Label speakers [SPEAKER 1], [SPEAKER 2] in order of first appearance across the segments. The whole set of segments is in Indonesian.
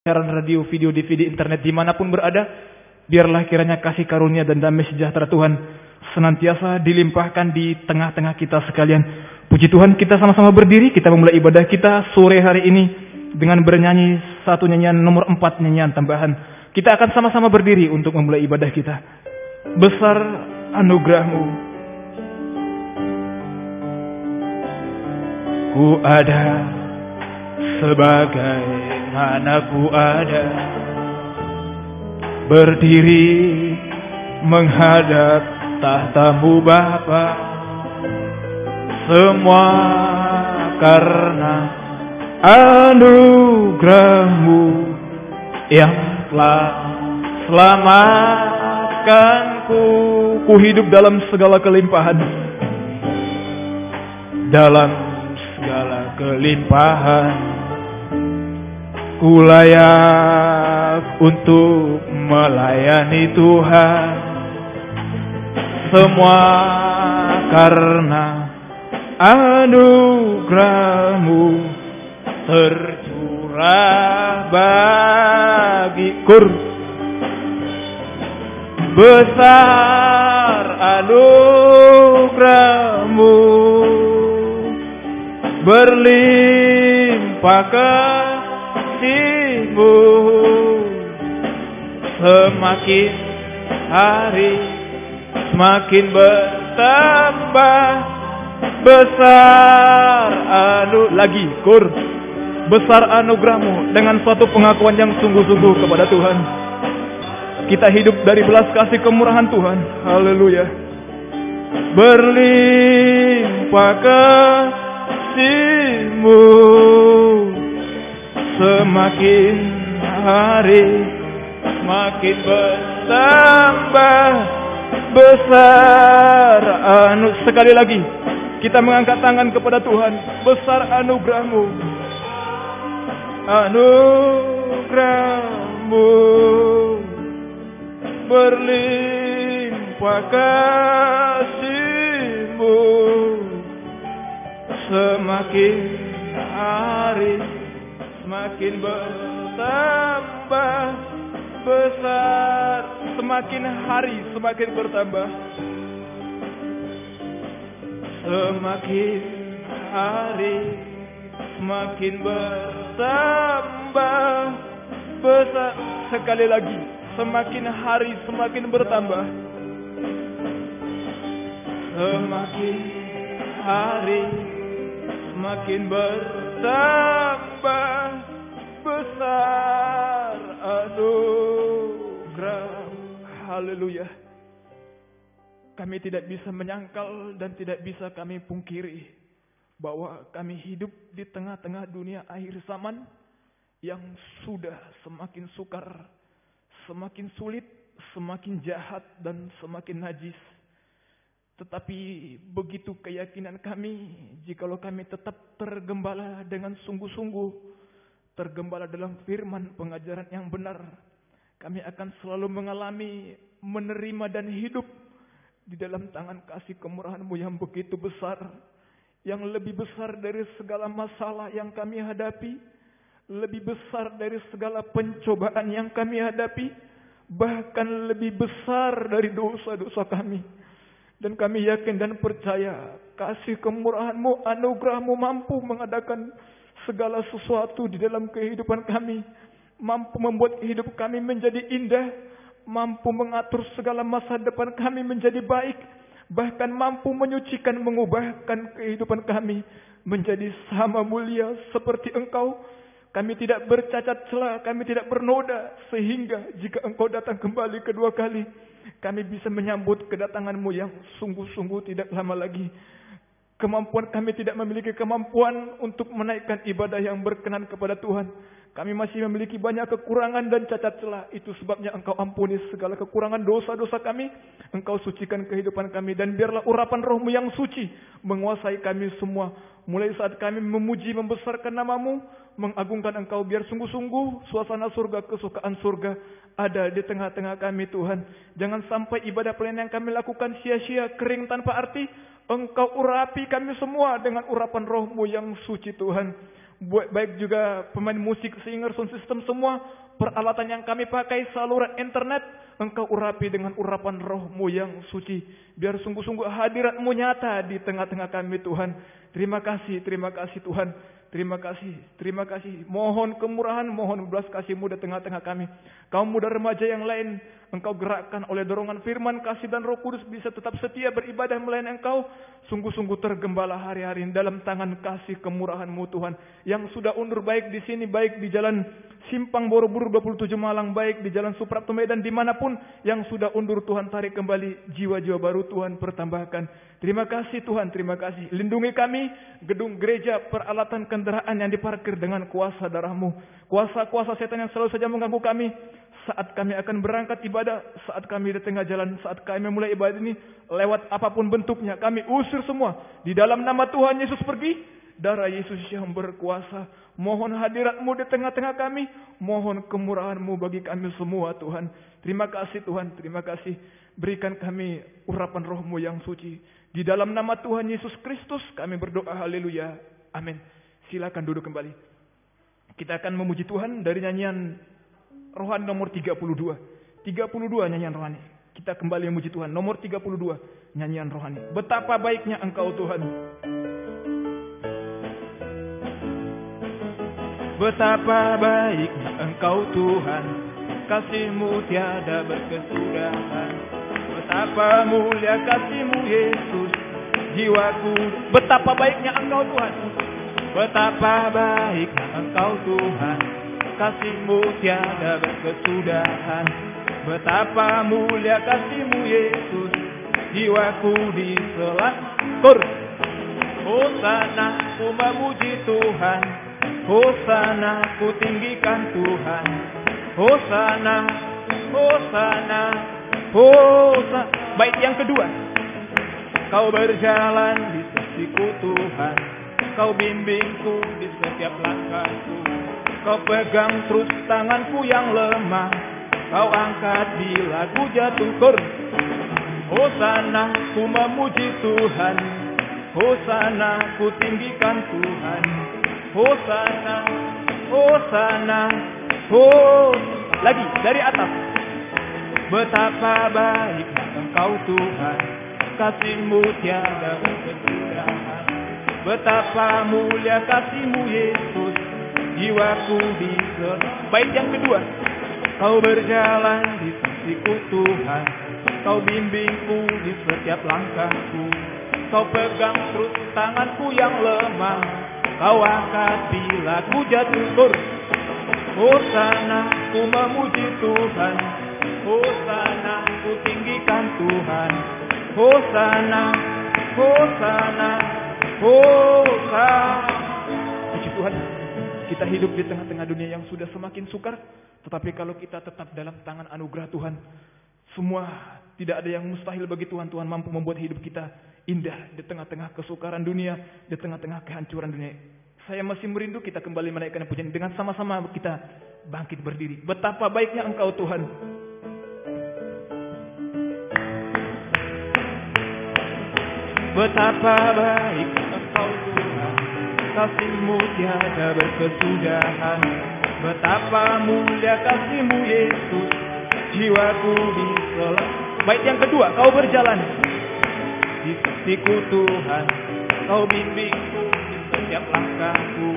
[SPEAKER 1] siaran radio, video, DVD, internet dimanapun berada, biarlah kiranya kasih karunia dan damai sejahtera Tuhan senantiasa dilimpahkan di tengah-tengah kita sekalian. Puji Tuhan, kita sama-sama berdiri, kita memulai ibadah kita sore hari ini dengan bernyanyi satu nyanyian nomor 4, nyanyian tambahan. Kita akan sama-sama berdiri untuk memulai ibadah kita. Besar anugerah-Mu, ku ada sebagai mana ku ada, berdiri menghadap tahta-Mu Bapa, semua karena anugerah-Mu yang telah selamatkanku. Ku hidup dalam segala kelimpahan, dalam segala kelimpahan, ku layak untuk melayani Tuhan. Semua karena anugerah-Mu tercurah bagiku. Besar anugerah-Mu, berlimpah kasih-Mu, semakin hari semakin bertambah. Besar besar anugerah-Mu, dengan suatu pengakuan yang sungguh-sungguh kepada Tuhan. Kita hidup dari belas kasih kemurahan Tuhan. Haleluya. Berlimpah kasih-Mu, semakin hari semakin bertambah. Besar sekali lagi kita mengangkat tangan kepada Tuhan. Besar anugerah-Mu, anugerah-Mu, berlimpah kasih-Mu, semakin hari semakin bertambah. Besar, semakin hari semakin bertambah. Semakin hari semakin bertambah. Besar, sekali lagi, semakin hari semakin bertambah. Semakin hari semakin bertambah. Besar anugerah. Haleluya. Kami tidak bisa menyangkal dan tidak bisa kami pungkiri bahwa kami hidup di tengah-tengah dunia akhir zaman yang sudah semakin sukar, semakin sulit, semakin jahat, dan semakin najis. Tetapi begitu keyakinan kami, jikalau kami tetap tergembala dengan sungguh-sungguh, tergembala dalam firman pengajaran yang benar, kami akan selalu mengalami, menerima dan hidup di dalam tangan kasih kemurahan-Mu yang begitu besar, yang lebih besar dari segala masalah yang kami hadapi, lebih besar dari segala pencobaan yang kami hadapi, bahkan lebih besar dari dosa-dosa kami. Dan kami yakin dan percaya kasih kemurahan-Mu, anugerah-Mu mampu mengadakan segala sesuatu di dalam kehidupan kami, mampu membuat hidup kami menjadi indah, mampu mengatur segala masa depan kami menjadi baik, bahkan mampu menyucikan, mengubahkan kehidupan kami menjadi sama mulia seperti Engkau. Kami tidak bercacat celah, kami tidak bernoda, sehingga jika Engkau datang kembali kedua kali, kami bisa menyambut kedatangan-Mu yang sungguh-sungguh tidak lama lagi. Kemampuan kami tidak memiliki kemampuan untuk menaikkan ibadah yang berkenan kepada Tuhan. Kami masih memiliki banyak kekurangan dan cacat celah. Itu sebabnya Engkau ampuni segala kekurangan dosa-dosa kami. Engkau sucikan kehidupan kami. Dan biarlah urapan Roh-Mu yang suci menguasai kami semua. Mulai saat kami memuji, membesarkan nama-Mu, mengagungkan Engkau, biar sungguh-sungguh suasana surga, kesukaan surga ada di tengah-tengah kami Tuhan. Jangan sampai ibadah pelayanan yang kami lakukan sia-sia, kering tanpa arti. Engkau urapi kami semua dengan urapan Roh-Mu yang suci Tuhan. baik juga pemain musik, singer, sound system, semua peralatan yang kami pakai, saluran internet, Engkau urapi dengan urapan Roh-Mu yang suci. Biar sungguh-sungguh hadirat-Mu nyata di tengah-tengah kami Tuhan. Terima kasih Tuhan. Terima kasih. Mohon kemurahan, mohon belas kasih-Mu di tengah-tengah kami. Kaum muda remaja yang lain, Engkau gerakkan oleh dorongan firman, kasih dan Roh Kudus bisa tetap setia beribadah melayani Engkau. Sungguh-sungguh tergembala hari-hari dalam tangan kasih kemurahan-Mu Tuhan. Yang sudah undur baik di sini, baik di jalan Simpang Borobudur 27 Malang, baik di jalan Suprapto Medan, dimanapun yang sudah undur Tuhan, tarik kembali jiwa-jiwa baru Tuhan pertambahkan. Terima kasih Tuhan, terima kasih. Lindungi kami, gedung gereja, peralatan kendaraan yang diparkir dengan kuasa darah-Mu. Kuasa-kuasa setan yang selalu saja mengganggu kami. Saat kami akan berangkat ibadah, saat kami di tengah jalan, saat kami mulai ibadah ini, lewat apapun bentuknya, kami usir semua. Di dalam nama Tuhan Yesus pergi. Darah Yesus yang berkuasa. Mohon hadirat-Mu di tengah-tengah kami. Mohon kemurahan-Mu bagi kami semua Tuhan. Terima kasih Tuhan, terima kasih. Berikan kami urapan Roh-Mu yang suci. Di dalam nama Tuhan Yesus Kristus kami berdoa, haleluya, amin. Silakan duduk kembali. Kita akan memuji Tuhan dari nyanyian rohani nomor 32. 32 nyanyian rohani. Kita kembali memuji Tuhan. Nomor 32 nyanyian rohani. Betapa baiknya Engkau Tuhan. Betapa baiknya Engkau Tuhan, kasih-Mu tiada berkesudahan. Betapa mulia kasih-Mu Yesus, jiwaku. Betapa baiknya Engkau Tuhan. Betapa baiknya Engkau Tuhan, kasih-Mu tiada berkesudahan. Betapa mulia kasih-Mu Yesus, jiwaku diselamatkan. Hosana, ku memuji Tuhan. Hosana, ku tinggikan Tuhan. Hosana, Hosana, Hosana. Bait yang kedua. Kau berjalan di sisiku Tuhan. Kau bimbingku di setiap langkahku. Kau pegang terus tanganku yang lemah. Kau angkat bila ku jatuh. Hosana, ku memuji Tuhan. Hosana, ku tinggikan Tuhan. Hosana, Hosana, Hosana. Lagi dari atas. Betapa baiknya Engkau Tuhan, kasih-Mu tiada berkesudahan. Betapa mulia kasih-Mu Yesus, jiwaku diselamatkan. Bait yang kedua. Kau berjalan di sisiku Tuhan. Kau bimbingku di setiap langkahku. Kau pegang terus tanganku yang lemah. Kau angkat bila ku jatuh. Hosana, ku memuji Tuhan. Hosana, ku tinggikan Tuhan. Hosana, Hosana, Hosana. Puji Tuhan, kita hidup di tengah-tengah dunia yang sudah semakin sukar. Tetapi kalau kita tetap dalam tangan anugerah Tuhan, semua tidak ada yang mustahil bagi Tuhan. Tuhan mampu membuat hidup kita indah di tengah-tengah kesukaran dunia, di tengah-tengah kehancuran dunia. Saya masih merindu kita kembali menaikkan pujian dengan sama-sama kita bangkit berdiri. Betapa baiknya Engkau Tuhan. Betapa baiknya Engkau Tuhan, kasih-Mu tiada berkesudahan. Betapa mulia kasih-Mu Yesus, jiwaku diselamatkan. Bait yang kedua, kau berjalan di sisiku Tuhan. Kau bimbingku di setiap langkahku.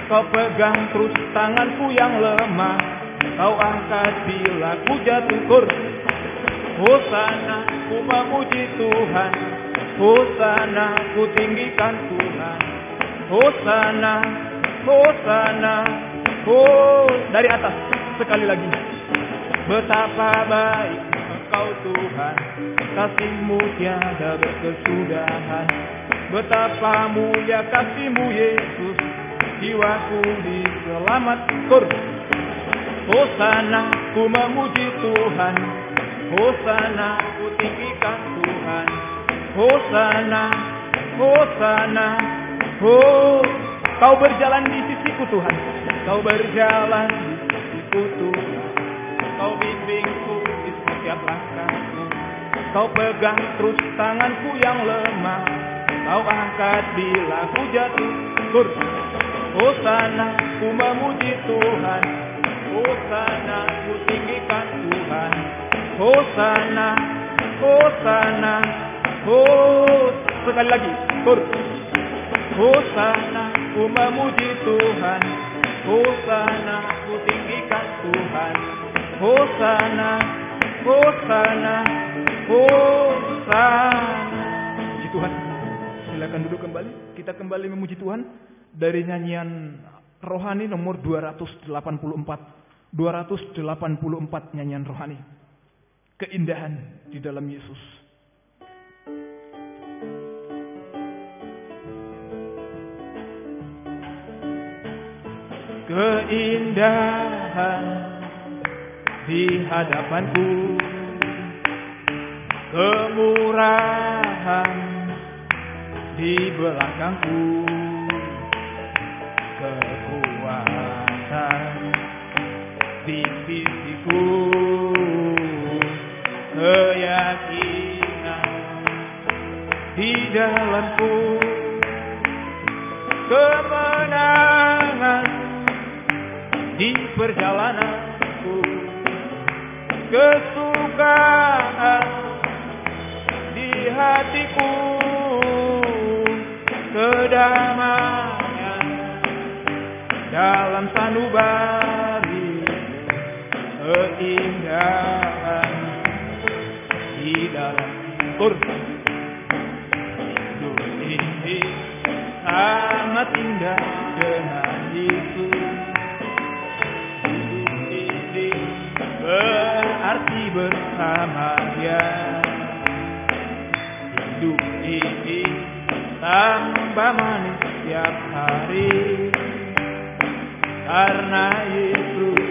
[SPEAKER 1] Kau pegang terus tanganku yang lemah. Kau angkat bila ku jatuh. Hosana, ku memuji Tuhan. Hosana, ku tinggikan Tuhan. Hosana, Hosana, dari atas sekali lagi. Betapa baik Engkau Tuhan, kasih-Mu tiada berkesudahan. Betapa mulia kasih-Mu Yesus, jiwaku diselamatkan. Hosana, ku memuji Tuhan. Hosana, ku tinggikan Tuhan. Hosana, Hosana, Kau berjalan di sisiku Tuhan. Kau berjalan di sisiku Tuhan. Kau bimbingku di setiap langkahku. Kau pegang terus tanganku yang lemah. Kau angkat bila ku jatuh. Hosana, ku memuji Tuhan. Hosana, ku tinggikan Tuhan. Hosana, Hosana, sekali lagi, Hosana, ku memuji Tuhan. Hosana, ku tinggikan Tuhan. Hosana, Hosana, Hosana. Puji Tuhan. Silakan duduk kembali. Kita kembali memuji Tuhan dari nyanyian rohani nomor 284. 284 nyanyian rohani. Keindahan di dalam Yesus. Keindahan di hadapanku, kemurahan di belakangku, kekuatan di sisiku, keyakinan di dalamku, kemenangan di perjalananku, kesukaan di hatiku, kedamaian dalam sanubari, keindahan di dalam hidup ini sangat indah dengan Yesus. Berarti bersama Dia. Hidup ini tambah manis setiap hari, karena Yesus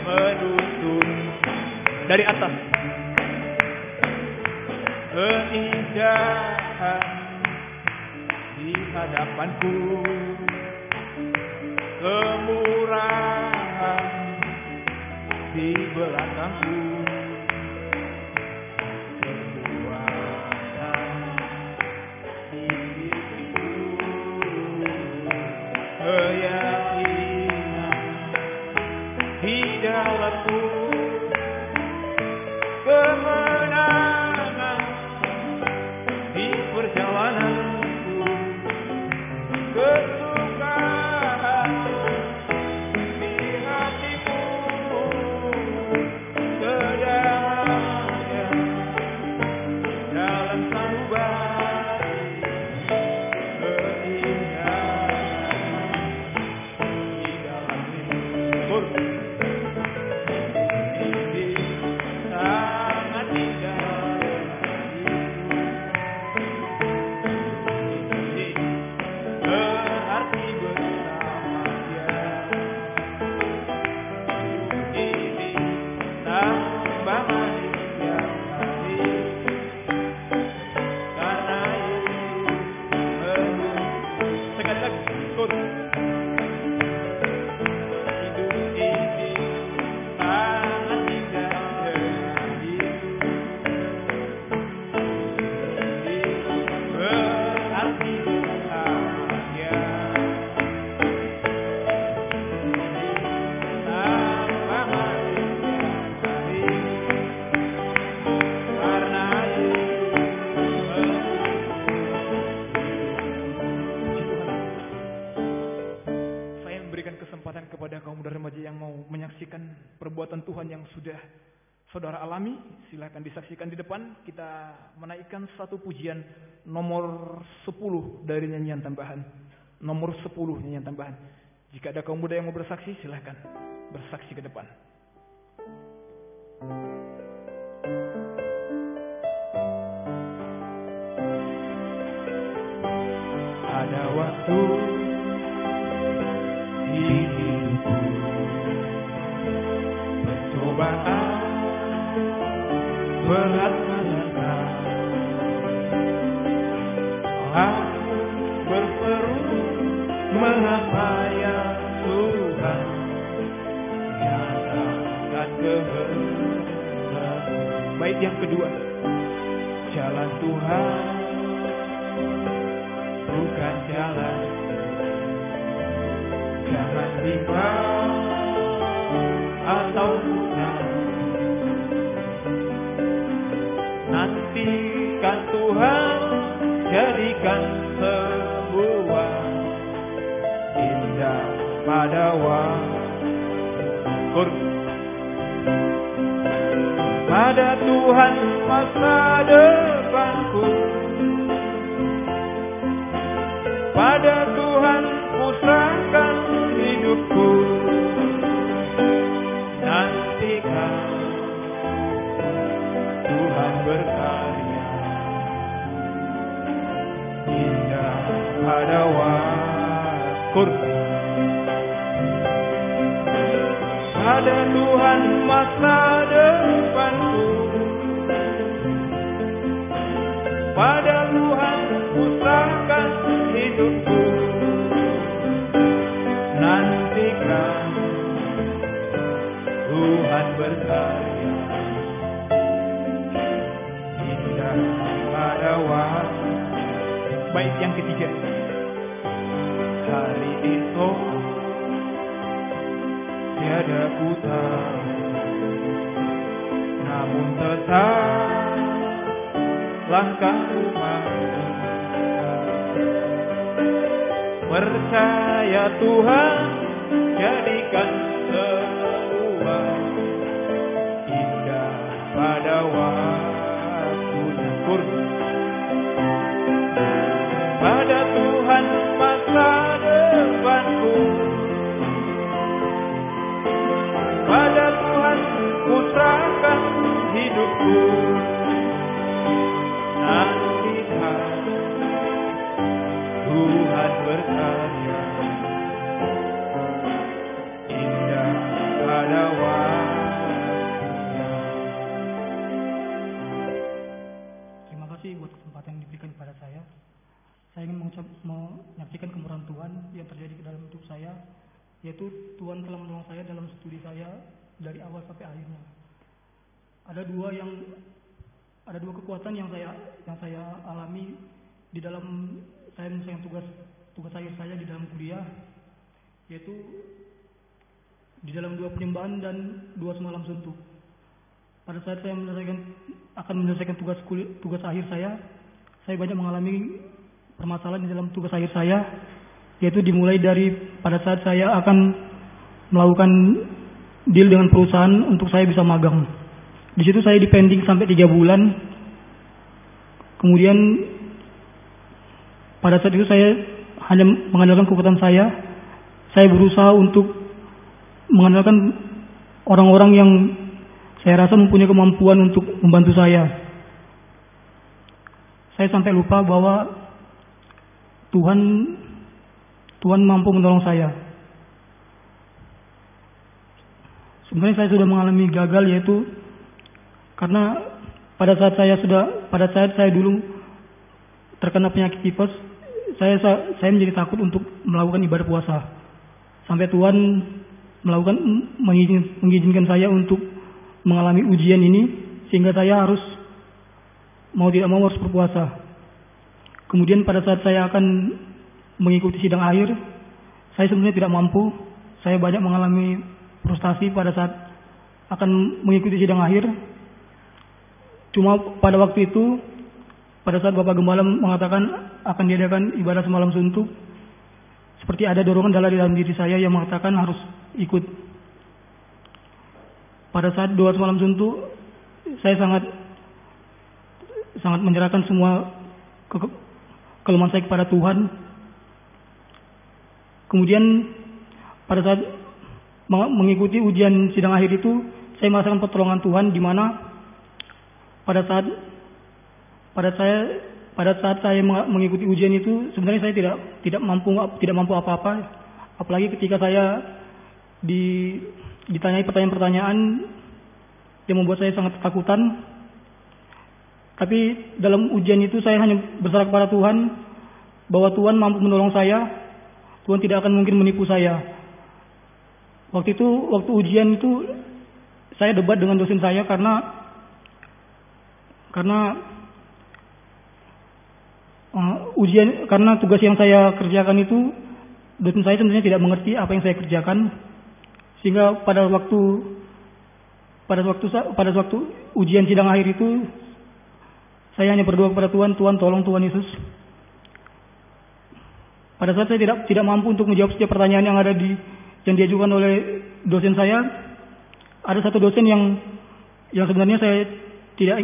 [SPEAKER 1] menuntun dari atas. Keindahan di hadapanku, kemurahan di belakangku, kekuatan di sisiku, keyakinan di dalamku, kemenangan di perjalananku, kesukaan di hatiku, kedamaian dalam sanubari, keindahan di dalam hidup ini sangat indah. Ini berarti bersama Dia. Ini tambah manis setiap hari, karena Yesus menuntun. Sekali lagi, hidup ini sangat indah dengan Yesus. Berarti bersama Dia. Tambah manis setiap hari, karena Yesus menuntun. Saya memberikan kesempatan kepada kaum muda remaja yang mau menyaksikan perbuatan Tuhan yang sudah saudara alami. Silakan disaksikan di depan. Kita menaikkan satu pujian nomor 10 dari nyanyian tambahan. Nomor 10 nyanyian tambahan. Jika ada kaum muda yang mau bersaksi, silakan bersaksi ke depan. Ada waktu di hidupku, percobaan berat menentang. Aku berseru, mengapa ya Tuhan, nyatakan kehendak. Bait yang kedua, jalan Tuhan bukan jalan sempurna. Nantikan Tuhan jadikan sebuah indah pada waktu. Pada Tuhan masa depanku, pada Tuhan kuserahkan hidupku. Nantikan Tuhan berkarya indah pada waktu. Pada Tuhan masa depanku, pada Tuhan kuserahkan hidupku. Nantikan Tuhan berkarya indah pada waktu. Baik, yang ketiga, hari esok tiada ku tahu, namun tetap langkahku maju. Percaya Tuhan jadikan sebuah indah pada waktunya. Pada Tuhan masa depanku, pada Tuhan kuserahkan hidupku. Nantikan Tuhan berkarya indah pada waktunya.
[SPEAKER 2] Terima kasih buat kesempatan yang diberikan kepada saya. Saya ingin menyaksikan kemurahan Tuhan yang terjadi di dalam hidup saya, yaitu Tuhan telah menolong saya dalam studi saya dari awal sampai akhirnya. Ada dua kekuatan yang saya alami di dalam saya menyelesaikan tugas akhir saya di dalam kuliah, yaitu di dalam 2 penyembahan dan 2 semalam suntuk. Pada saat saya akan menyelesaikan tugas akhir saya banyak mengalami permasalahan di dalam tugas akhir saya, yaitu dimulai dari pada saat saya akan melakukan deal dengan perusahaan untuk saya bisa magang. Di situ saya dipending sampai 3 bulan. Kemudian pada saat itu saya hanya mengandalkan kekuatan saya. Saya berusaha untuk mengandalkan orang-orang yang saya rasa mempunyai kemampuan untuk membantu saya. Saya sampai lupa bahwa Tuhan mampu menolong saya. Sebenarnya saya sudah mengalami gagal, yaitu karena pada saat saya dulu terkena penyakit tipes, saya menjadi takut untuk melakukan ibadah puasa. Sampai Tuhan mengizinkan saya untuk mengalami ujian ini, sehingga saya harus mau tidak mau harus berpuasa. Kemudian pada saat saya akan mengikuti sidang akhir, saya sebenarnya tidak mampu. Saya banyak mengalami frustasi pada saat akan mengikuti sidang akhir. Cuma pada waktu itu, pada saat Bapak Gembala mengatakan akan diadakan ibadah semalam suntuk, seperti ada dorongan dalam diri saya yang mengatakan harus ikut. Pada saat 2 semalam suntuk, saya sangat menyerahkan semua kelemahan saya kepada Tuhan. Kemudian pada saat mengikuti ujian sidang akhir itu, saya merasakan pertolongan Tuhan, di mana pada saat saya mengikuti ujian itu, sebenarnya saya tidak mampu apa-apa. Apalagi ketika saya ditanyai pertanyaan-pertanyaan yang membuat saya sangat ketakutan. Tapi dalam ujian itu saya hanya berserah kepada Tuhan, bahwa Tuhan mampu menolong saya. Tuhan tidak akan mungkin menipu saya. Waktu ujian itu saya debat dengan dosen saya karena tugas yang saya kerjakan itu dosen saya sebenarnya tidak mengerti apa yang saya kerjakan, sehingga pada waktu pada waktu ujian sidang akhir itu, saya hanya berdoa kepada Tuhan, Tuhan tolong Tuhan Yesus. Pada saat saya tidak mampu untuk menjawab setiap pertanyaan yang diajukan oleh dosen saya, ada satu dosen yang sebenarnya saya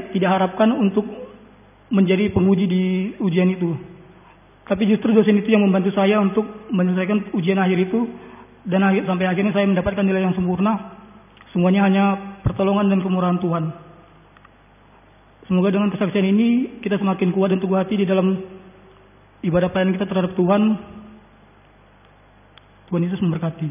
[SPEAKER 2] tidak harapkan untuk menjadi penguji di ujian itu. Tapi justru dosen itu yang membantu saya untuk menyelesaikan ujian akhir itu, dan sampai akhirnya saya mendapatkan nilai yang sempurna. Semuanya hanya pertolongan dan kemurahan Tuhan. Semoga dengan kesaksian ini kita semakin kuat dan teguh hati di dalam ibadah pelayanan kita terhadap Tuhan. Tuhan Yesus memberkati.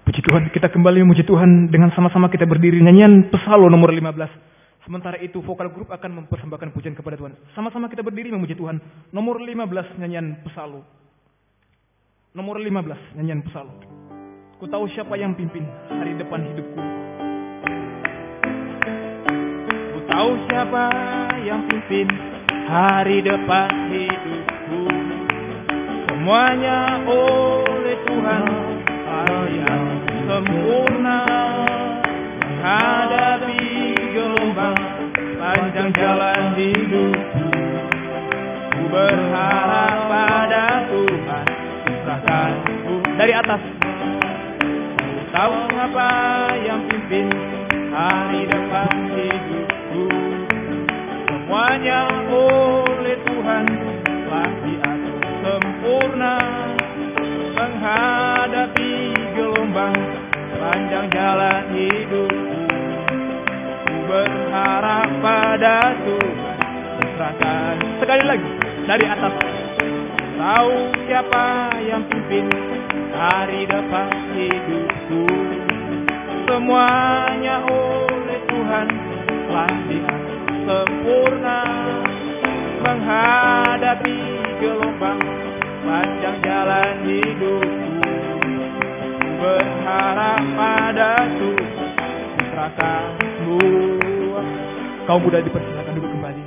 [SPEAKER 1] Puji Tuhan, kita kembali memuji Tuhan dengan sama-sama kita berdiri nyanyian Psalm nomor 15. Sementara itu vokal grup akan mempersembahkan pujian kepada Tuhan. Sama-sama kita berdiri memuji Tuhan. Nomor 15 nyanyian Psalm. Nomor 15 nyanyian Psalm. Ku tahu siapa yang pimpin hari depan hidupku. Ku tahu siapa yang pimpin hari depan hidupku. Semuanya oleh Tuhan yang sempurna. Menghadapi gelombang panjang jalan hidupku. Ku berharap pada Tuhan, serahkanku dari atas. Ku tahu apa yang pimpin hari depan hidupku. Semuanya oleh Tuhan telah diatur sempurna. Menghadapi gelombang panjang jalan hidupku. Ku berharap pada Tuhan, serahkan sekali lagi dari atas. Tahu siapa yang pimpin hari depan hidupku. Semuanya oleh Tuhan telah diatur sempurna. Menghadapi gelombang panjang jalan hidupku. Ku berharap pada Tuhan, serahkanmu. Kaum muda dipersilakan duduk kembali.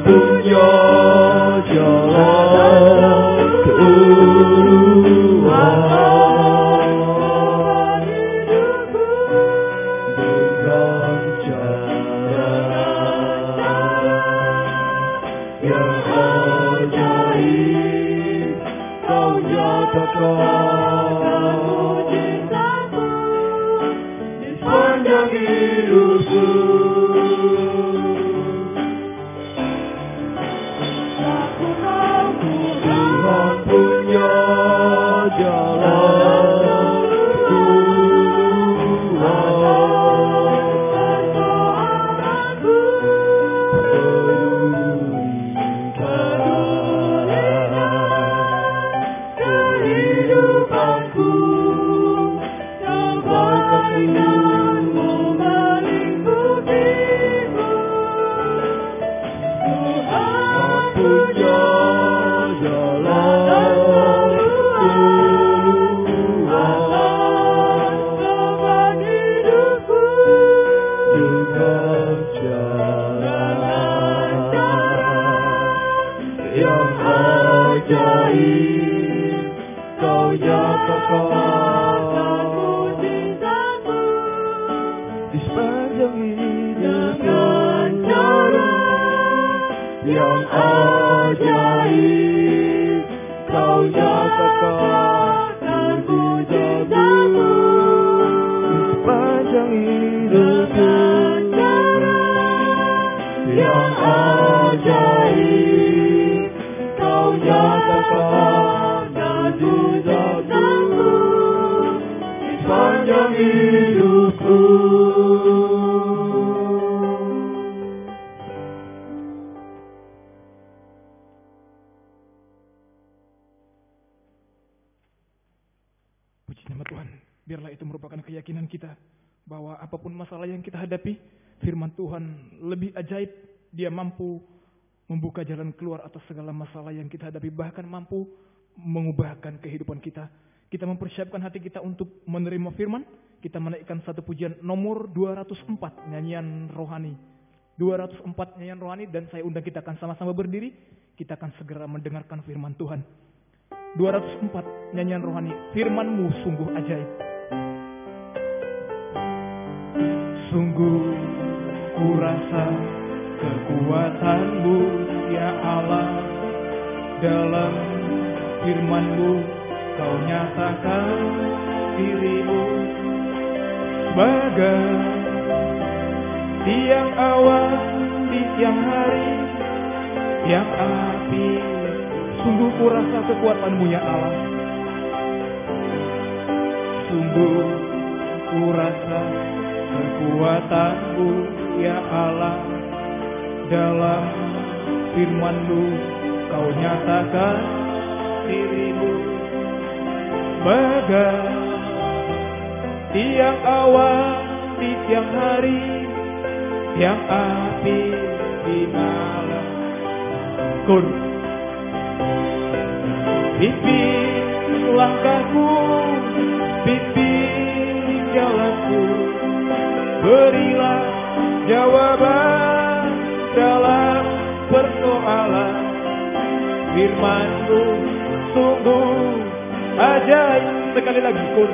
[SPEAKER 3] punya jalan keluar dengan cara yang ajaib kau nyatakan di sepanjang hidupku. Tuhan punya jalan kehidupanku, kebaikanmu melingkupiku. Tuhan punya jalan keluar hidupku dengan cara yang ajaib kau nyatakan di sepanjang hidup dengan cara yang ajaib kau nyatakan mujizatmu di sepanjang hidup dengan cara yang ajaib kau nyatakan mujizatmu di sepanjang hidupku.
[SPEAKER 1] Puji nama Tuhan. Biarlah itu merupakan keyakinan kita bahwa apapun masalah yang kita hadapi, firman Tuhan lebih ajaib. Dia mampu membuka jalan keluar atas segala masalah yang kita hadapi, bahkan mampu mengubahkan kehidupan kita. Kita mempersiapkan hati kita untuk menerima firman. Kita menaikkan satu pujian nomor 204, nyanyian rohani. 204 nyanyian rohani, dan saya undang kita akan sama-sama berdiri. Kita akan segera mendengarkan firman Tuhan. 204 nyanyian rohani, firman-Mu sungguh ajaib. Sungguh ku rasa kekuatan-Mu ya Allah, dalam firman-Mu Kau nyatakan diri-Mu sebagai tiang awan di siang hari, tiang api. Sungguh ku rasa kekuatan-Mu ya Allah, sungguh ku rasa kekuatan-Mu ya Allah, dalam firman-Mu Kau nyatakan diri-Mu sebagai tiang awan di siang hari, tiang api di malam. Kur pimpin langkahku, pimpin jalanku, berilah jawaban dalam persoalan. Firman-Mu sungguh ajaib. Sekali lagi, Kur.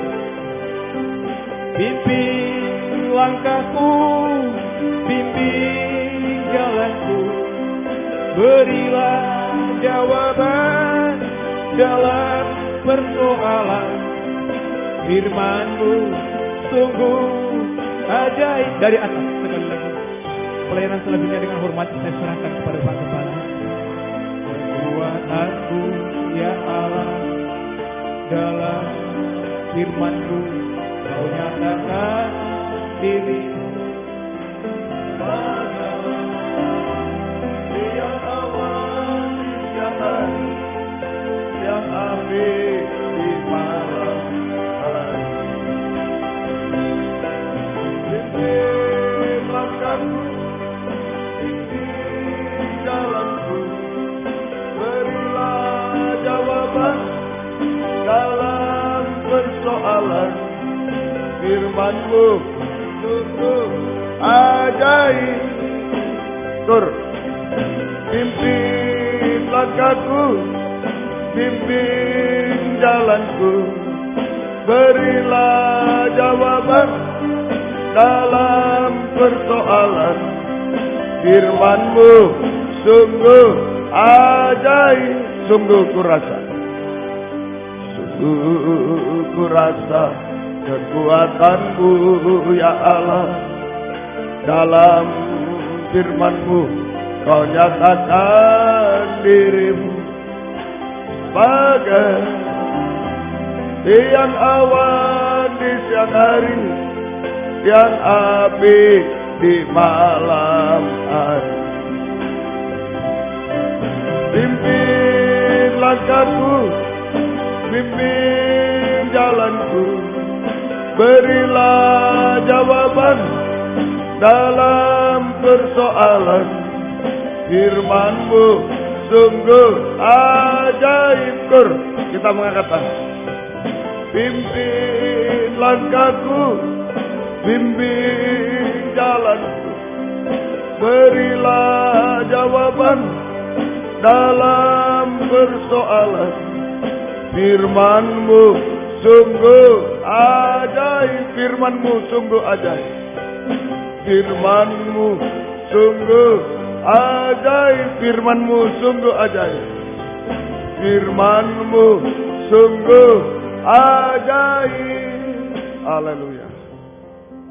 [SPEAKER 1] Pimpin langkahku, pimpin jalanku, berilah jawaban dalam persoalan. Firman-Mu sungguh ajaib. Dari atas sekali lagi. Pelayanan selanjutnya dengan hormat saya serahkan kepada Pak Kepala. Kekuatan-Mu ya Allah, dalam firman-Mu Kau nyatakan diri. Tiang awan di siang hari, tiang api di malam hari. Pimpin langkahku, pimpin jalanku, berilah jawaban dalam persoalan. Firman-Mu sungguh ajaib. Tur.
[SPEAKER 3] pimpin langkahku, pimpin jalanku, berilah jawaban dalam persoalan. Firman-Mu sungguh ajaib, sungguh kurasa kekuatan-Mu ya Allah. Dalam firman-Mu Kau nyatakan diri-Mu sebagai tiang awan di siang hari, tiang api di malam hari. Pimpin langkahku, pimpin jalanku, berilah jawaban dalam persoalan. Firman-Mu sungguh ajaib. Kita mengangkat tangan. Pimpin langkahku, bimbing jalanku, berilah jawaban dalam persoalan. Firman-Mu sungguh ajaib, firman-Mu sungguh ajaib, firman-Mu sungguh ajaib, firman-Mu sungguh ajaib, firman-Mu sungguh ajaib. Haleluya.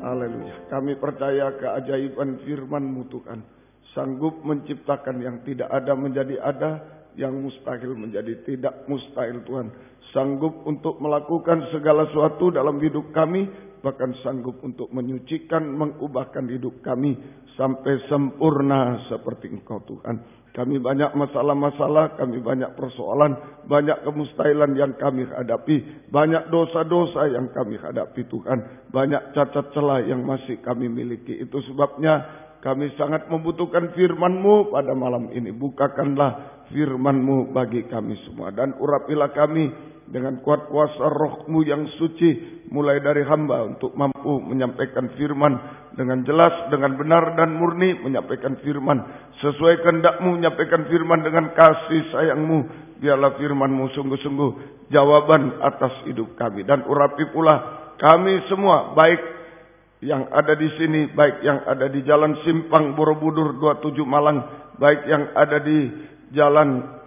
[SPEAKER 3] Haleluya. Kami percaya keajaiban firman-Mu Tuhan. Sanggup menciptakan yang tidak ada menjadi ada, yang mustahil menjadi tidak mustahil Tuhan. Sanggup untuk melakukan segala sesuatu dalam hidup kami, bahkan sanggup untuk menyucikan, mengubahkan hidup kami sampai sempurna seperti Engkau Tuhan. Kami banyak masalah-masalah, kami banyak persoalan, banyak kemustahilan yang kami hadapi, banyak dosa-dosa yang kami hadapi Tuhan, banyak cacat celah yang masih kami miliki. Itu sebabnya kami sangat membutuhkan firman-Mu pada malam ini. Bukakanlah firman-Mu bagi kami semua, dan urapilah kami dengan kuat kuasa Roh-Mu yang suci, mulai dari hamba untuk mampu menyampaikan firman dengan jelas, dengan benar dan murni, menyampaikan firman sesuai kehendak-Mu, menyampaikan firman dengan kasih sayang-Mu. Biarlah firman-Mu sungguh-sungguh jawaban atas hidup kami, dan urapi pula kami semua, baik yang ada di sini, baik yang ada di Jalan Simpang Borobudur 27 Malang, baik yang ada di Jalan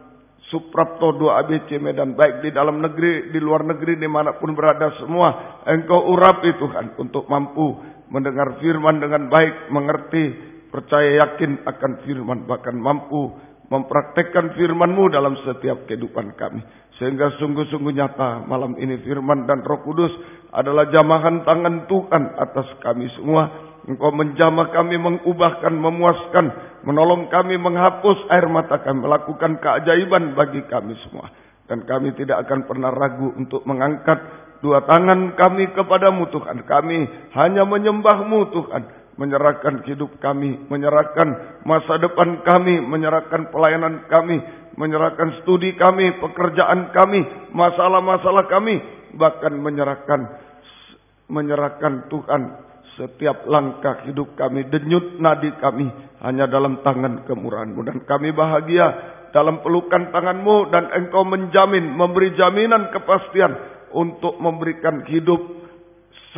[SPEAKER 3] Suprapto 2 ABC Medan, baik di dalam negeri, di luar negeri, dimanapun berada semua, Engkau urapi Tuhan untuk mampu mendengar firman dengan baik, mengerti, percaya yakin akan firman, bahkan mampu mempraktekkan firman-Mu dalam setiap kehidupan kami. Sehingga sungguh-sungguh nyata malam ini firman dan Roh Kudus adalah jamahan tangan Tuhan atas kami semua. Engkau menjamah kami, mengubahkan, memuaskan, menolong kami, menghapus air mata kami, melakukan keajaiban bagi kami semua. Dan kami tidak akan pernah ragu untuk mengangkat dua tangan kami kepadamu Tuhan. Kami hanya menyembah-Mu Tuhan, menyerahkan hidup kami, menyerahkan masa depan kami, menyerahkan pelayanan kami, menyerahkan studi kami, pekerjaan kami, masalah-masalah kami, bahkan menyerahkan Tuhan setiap langkah hidup kami, denyut nadi kami hanya dalam tangan kemurahan-Mu. Dan kami bahagia dalam pelukan tangan-Mu, dan Engkau menjamin, memberi jaminan kepastian untuk memberikan hidup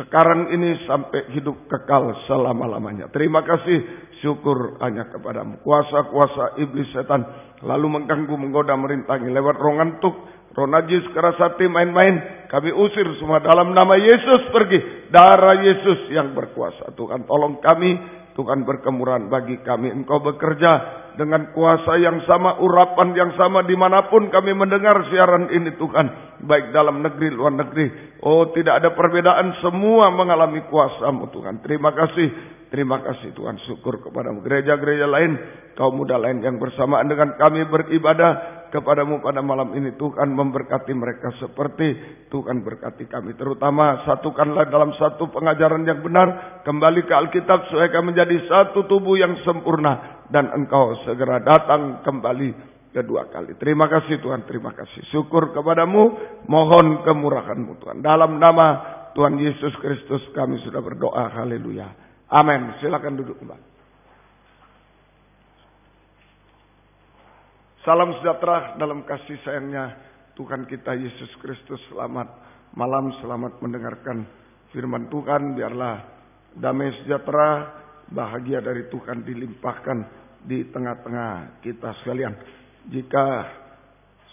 [SPEAKER 3] sekarang ini sampai hidup kekal selama-lamanya. Terima kasih, syukur hanya kepadamu. Kuasa-kuasa iblis setan lalu mengganggu, menggoda, merintangi lewat roh ngantuk, roh najis, keras hati, main-main, kami usir semua dalam nama Yesus. Pergi, darah Yesus yang berkuasa. Tuhan tolong kami, Tuhan berkemurahan bagi kami. Engkau bekerja dengan kuasa yang sama, urapan yang sama dimanapun kami mendengar siaran ini Tuhan, baik dalam negeri, luar negeri. Oh, tidak ada perbedaan, semua mengalami kuasa-Mu Tuhan. Terima kasih Tuhan, syukur kepadamu. Gereja-gereja lain, kaum muda lain yang bersamaan dengan kami beribadah kepadamu pada malam ini, Tuhan memberkati mereka seperti Tuhan berkati kami. Terutama satukanlah dalam satu pengajaran yang benar, kembali ke Alkitab supaya kami menjadi satu tubuh yang sempurna, dan Engkau segera datang kembali kedua kali. Terima kasih Tuhan, terima kasih. Syukur kepadamu, mohon kemurahan-Mu Tuhan. Dalam nama Tuhan Yesus Kristus kami sudah berdoa. Haleluya. Amin. Silakan duduk kembali. Salam sejahtera dalam kasih sayangnya Tuhan kita Yesus Kristus. Selamat malam, selamat mendengarkan firman Tuhan. Biarlah damai sejahtera, bahagia dari Tuhan dilimpahkan di tengah-tengah kita sekalian. Jika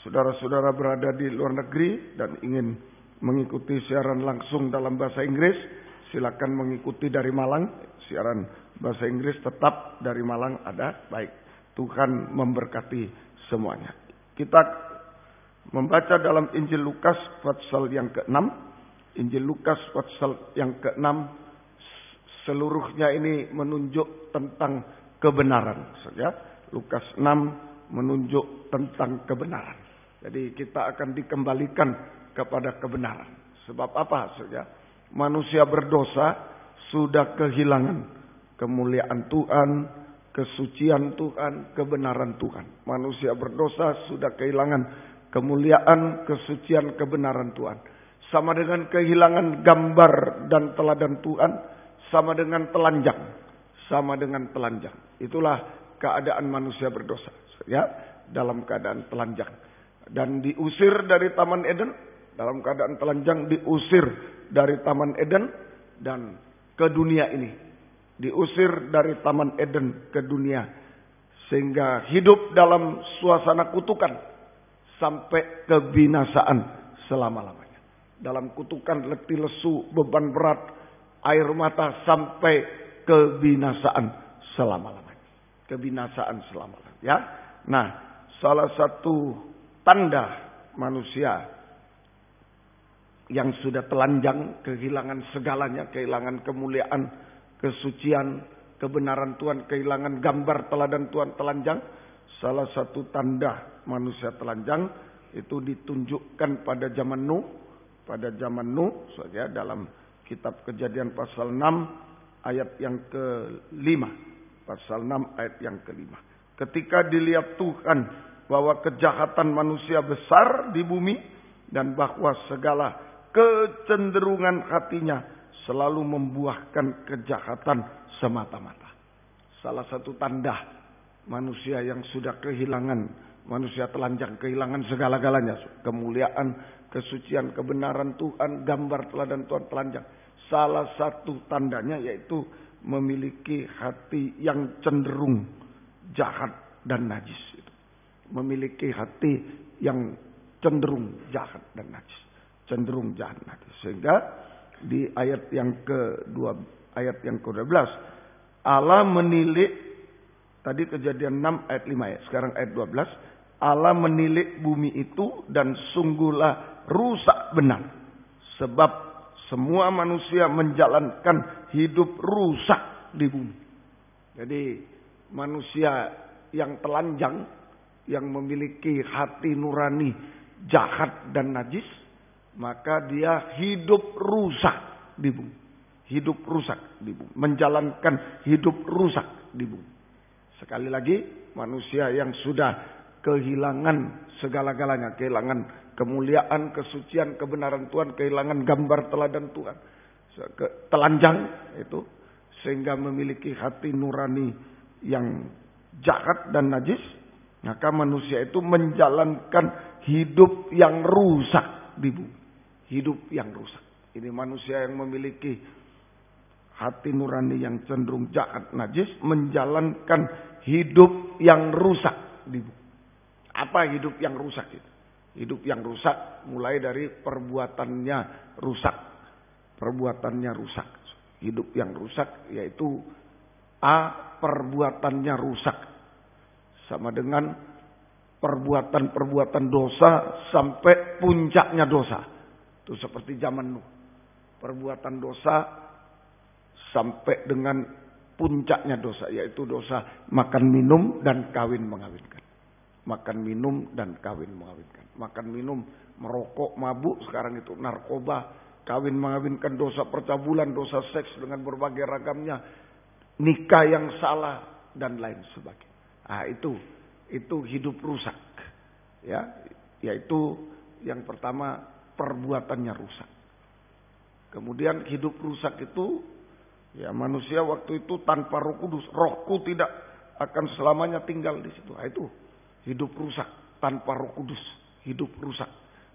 [SPEAKER 3] saudara-saudara berada di luar negeri dan ingin mengikuti siaran langsung dalam bahasa Inggris, silakan mengikuti dari Malang. Siaran bahasa Inggris tetap dari Malang ada. Baik, Tuhan memberkati semuanya. Kita membaca dalam Injil Lukas pasal yang ke-6. Injil Lukas pasal yang ke-6 seluruhnya ini menunjuk tentang kebenaran. Ya. Lukas 6 menunjuk tentang kebenaran. Jadi kita akan dikembalikan kepada kebenaran. Sebab apa? Ya. Manusia berdosa sudah kehilangan kemuliaan Tuhan, kesucian Tuhan, kebenaran Tuhan. Manusia berdosa sudah kehilangan kemuliaan, kesucian, kebenaran Tuhan. Sama dengan kehilangan gambar dan teladan Tuhan, sama dengan telanjang. Sama dengan telanjang. Itulah keadaan manusia berdosa. Ya, dalam keadaan telanjang. Dan diusir dari Taman Eden, dalam keadaan telanjang diusir dari Taman Eden dan ke dunia ini. Diusir dari Taman Eden ke dunia. Sehingga hidup dalam suasana kutukan. Sampai kebinasaan selama-lamanya. Dalam kutukan, letih lesu, beban berat, air mata, sampai kebinasaan selama-lamanya. Kebinasaan selama-lamanya. Ya. Nah, salah satu tanda manusia yang sudah telanjang, kehilangan segalanya, kehilangan kemuliaan, kesucian, kebenaran Tuhan, kehilangan gambar teladan Tuhan, telanjang. Salah satu tanda manusia telanjang itu ditunjukkan pada zaman Nuh. Pada zaman Nuh, saja dalam kitab Kejadian pasal 6 ayat yang ke-5. Pasal 6 ayat yang ke-5. Ketika dilihat Tuhan bahwa kejahatan manusia besar di bumi dan bahwa segala kecenderungan hatinya selalu membuahkan kejahatan semata-mata. Salah satu tanda manusia yang sudah kehilangan, manusia telanjang, kehilangan segala-galanya. Kemuliaan, kesucian, kebenaran Tuhan, gambar teladan Tuhan, telanjang. Salah satu tandanya yaitu memiliki hati yang cenderung jahat dan najis. Memiliki hati yang cenderung jahat dan najis. Cenderung jahat dan najis. Sehingga di ayat yang ke-12 Allah menilik, tadi Kejadian 6 ayat 5 ya, sekarang ayat 12. Allah menilik bumi itu dan sungguhlah rusak benar. Sebab semua manusia menjalankan hidup rusak di bumi. Jadi manusia yang telanjang, yang memiliki hati nurani jahat dan najis, maka dia hidup rusak di bumi. Hidup rusak di bumi. Menjalankan hidup rusak di bumi. Sekali lagi, manusia yang sudah kehilangan segala-galanya. Kehilangan kemuliaan, kesucian, kebenaran Tuhan. Kehilangan gambar teladan Tuhan. Telanjang itu. Sehingga memiliki hati nurani yang jahat dan najis. Maka manusia itu menjalankan hidup yang rusak di bumi. Hidup yang rusak. Ini manusia yang memiliki hati nurani yang cenderung jahat, najis, menjalankan hidup yang rusak di bumi. Apa hidup yang rusak itu? Hidup yang rusak mulai dari perbuatannya rusak. Perbuatannya rusak. Hidup yang rusak yaitu perbuatannya rusak. Sama dengan perbuatan-perbuatan dosa sampai puncaknya dosa. Itu seperti zaman Nuh. Perbuatan dosa sampai dengan puncaknya dosa. Yaitu dosa makan minum dan kawin mengawinkan. Makan minum dan kawin mengawinkan. Makan minum, merokok, mabuk. Sekarang itu narkoba, kawin mengawinkan, dosa percabulan, dosa seks dengan berbagai ragamnya. Nikah yang salah dan lain sebagainya. Itu hidup rusak. Ya, yaitu yang pertama perbuatannya rusak. Kemudian hidup rusak itu, ya manusia waktu itu tanpa Roh Kudus, rohku tidak akan selamanya tinggal di situ. Itu hidup rusak tanpa Roh Kudus, hidup rusak.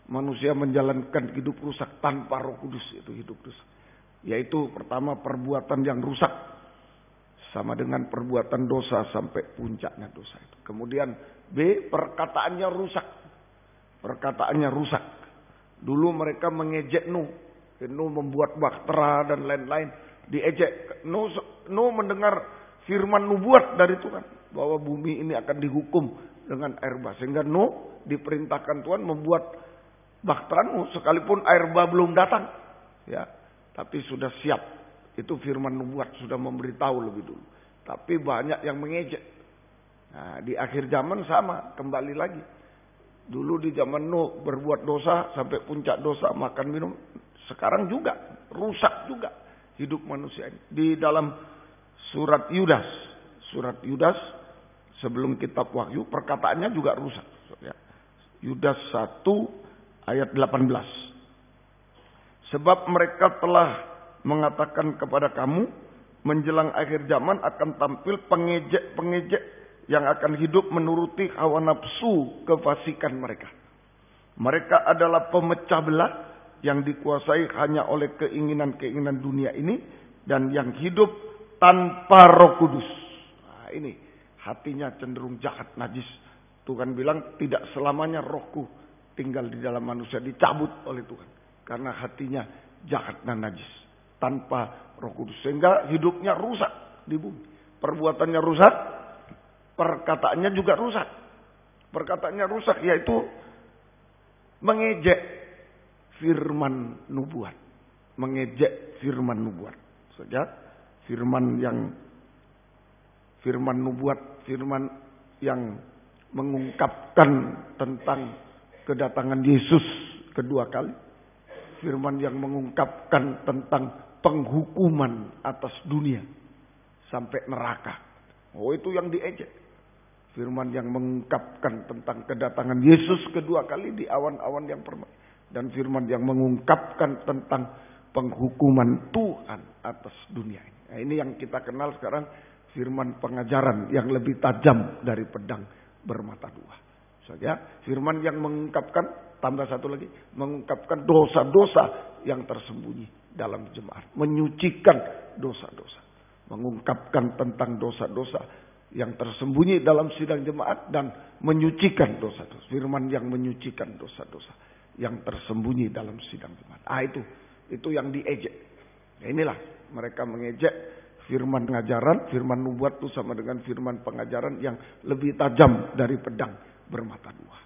[SPEAKER 3] Manusia menjalankan hidup rusak tanpa Roh Kudus, itu hidup rusak. Yaitu pertama perbuatan yang rusak, sama dengan perbuatan dosa sampai puncaknya dosa itu. Kemudian B, perkataannya rusak. Perkataannya rusak. Dulu mereka mengejek Nuh. Nuh membuat bahtera dan lain-lain. Diejek. Nuh mendengar firman nubuat dari Tuhan. Bahwa bumi ini akan dihukum dengan air bah. Sehingga Nuh diperintahkan Tuhan membuat bahtera Nuh. Sekalipun air bah belum datang. Ya, tapi sudah siap. Itu firman nubuat. Sudah memberitahu lebih dulu. Tapi banyak yang mengejek. Nah, di akhir zaman sama. Kembali lagi. Dulu di zaman Nuh berbuat dosa. Sampai puncak dosa. Makan minum. Sekarang juga. Rusak juga. Hidup manusia ini. Di dalam surat Yudas. Surat Yudas. Sebelum kitab Wahyu. Perkataannya juga rusak. Yudas 1 ayat 18. Sebab mereka telah mengatakan kepada kamu, menjelang akhir zaman akan tampil pengejek-pengejek yang akan hidup menuruti hawa nafsu kefasikan mereka. Mereka adalah pemecah belah yang dikuasai hanya oleh keinginan-keinginan dunia ini dan yang hidup tanpa Roh Kudus. Nah, ini hatinya cenderung jahat, najis. Tuhan bilang tidak selamanya rohku tinggal di dalam manusia, dicabut oleh Tuhan. Karena hatinya jahat dan najis. Tanpa Roh Kudus. Sehingga hidupnya rusak di bumi. Perbuatannya rusak. Perkataannya juga rusak. Perkataannya rusak yaitu mengejek firman nubuat. Mengejek firman nubuat. Saja firman nubuat. Firman yang mengungkapkan tentang kedatangan Yesus kedua kali. Firman yang mengungkapkan tentang penghukuman atas dunia sampai neraka. Oh, itu yang diejek. Firman yang mengungkapkan tentang kedatangan Yesus kedua kali di awan-awan yang permai. Dan firman yang mengungkapkan tentang penghukuman Tuhan atas dunia ini. Nah, ini yang kita kenal sekarang firman pengajaran yang lebih tajam dari pedang bermata dua. Saja firman yang mengungkapkan, tambah satu lagi, mengungkapkan dosa-dosa yang tersembunyi dalam jemaat. Menyucikan dosa-dosa. Mengungkapkan tentang dosa-dosa yang tersembunyi dalam sidang jemaat dan menyucikan dosa-dosa. Firman yang menyucikan dosa-dosa yang tersembunyi dalam sidang jemaat. Itu yang diejek. Nah, inilah mereka mengejek firman pengajaran, firman nubuat itu sama dengan firman pengajaran yang lebih tajam dari pedang bermata dua.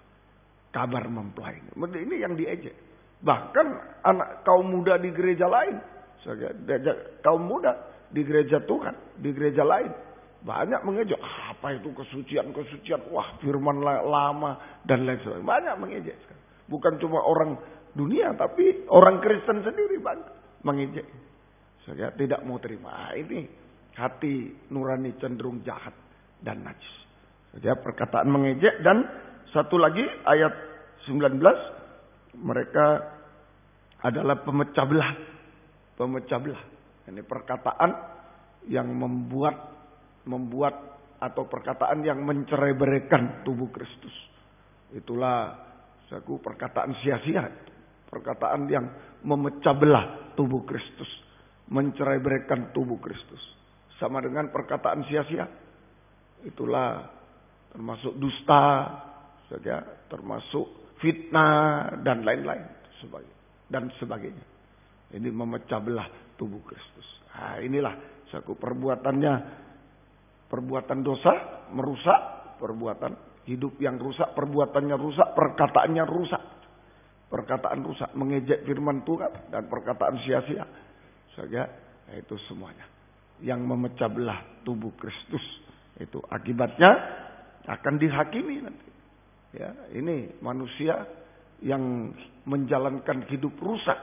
[SPEAKER 3] Kabar mempelai. Ini yang diejek. Bahkan anak kaum muda di gereja lain. Kaum muda di gereja Tuhan. Di gereja lain. Banyak mengejek. Apa itu kesucian-kesucian. Wah, firman lama dan lain sebagainya. Banyak mengejek. Bukan cuma orang dunia. Tapi orang Kristen sendiri banyak mengejek. Saya tidak mau terima. Ini hati nurani cenderung jahat dan najis. Saja perkataan mengejek. Dan satu lagi ayat 19. Mereka adalah pemecah belah. Pemecah belah. Ini perkataan yang membuat atau perkataan yang mencerai-beraikan tubuh Kristus. Itulah perkataan sia-sia. Perkataan yang memecah belah tubuh Kristus. Mencerai-beraikan tubuh Kristus. Sama dengan perkataan sia-sia. Itulah termasuk dusta, termasuk fitnah dan lain-lain dan sebagainya. Ini memecah belah tubuh Kristus. Nah, inilah perbuatan dosa merusak, perbuatan hidup yang rusak, perbuatannya rusak, perkataannya rusak. Perkataan rusak, mengejek firman Tuhan dan perkataan sia-sia. Itu semuanya yang memecah belah tubuh Kristus. Itu akibatnya akan dihakimi nanti. Ya, ini manusia yang menjalankan hidup rusak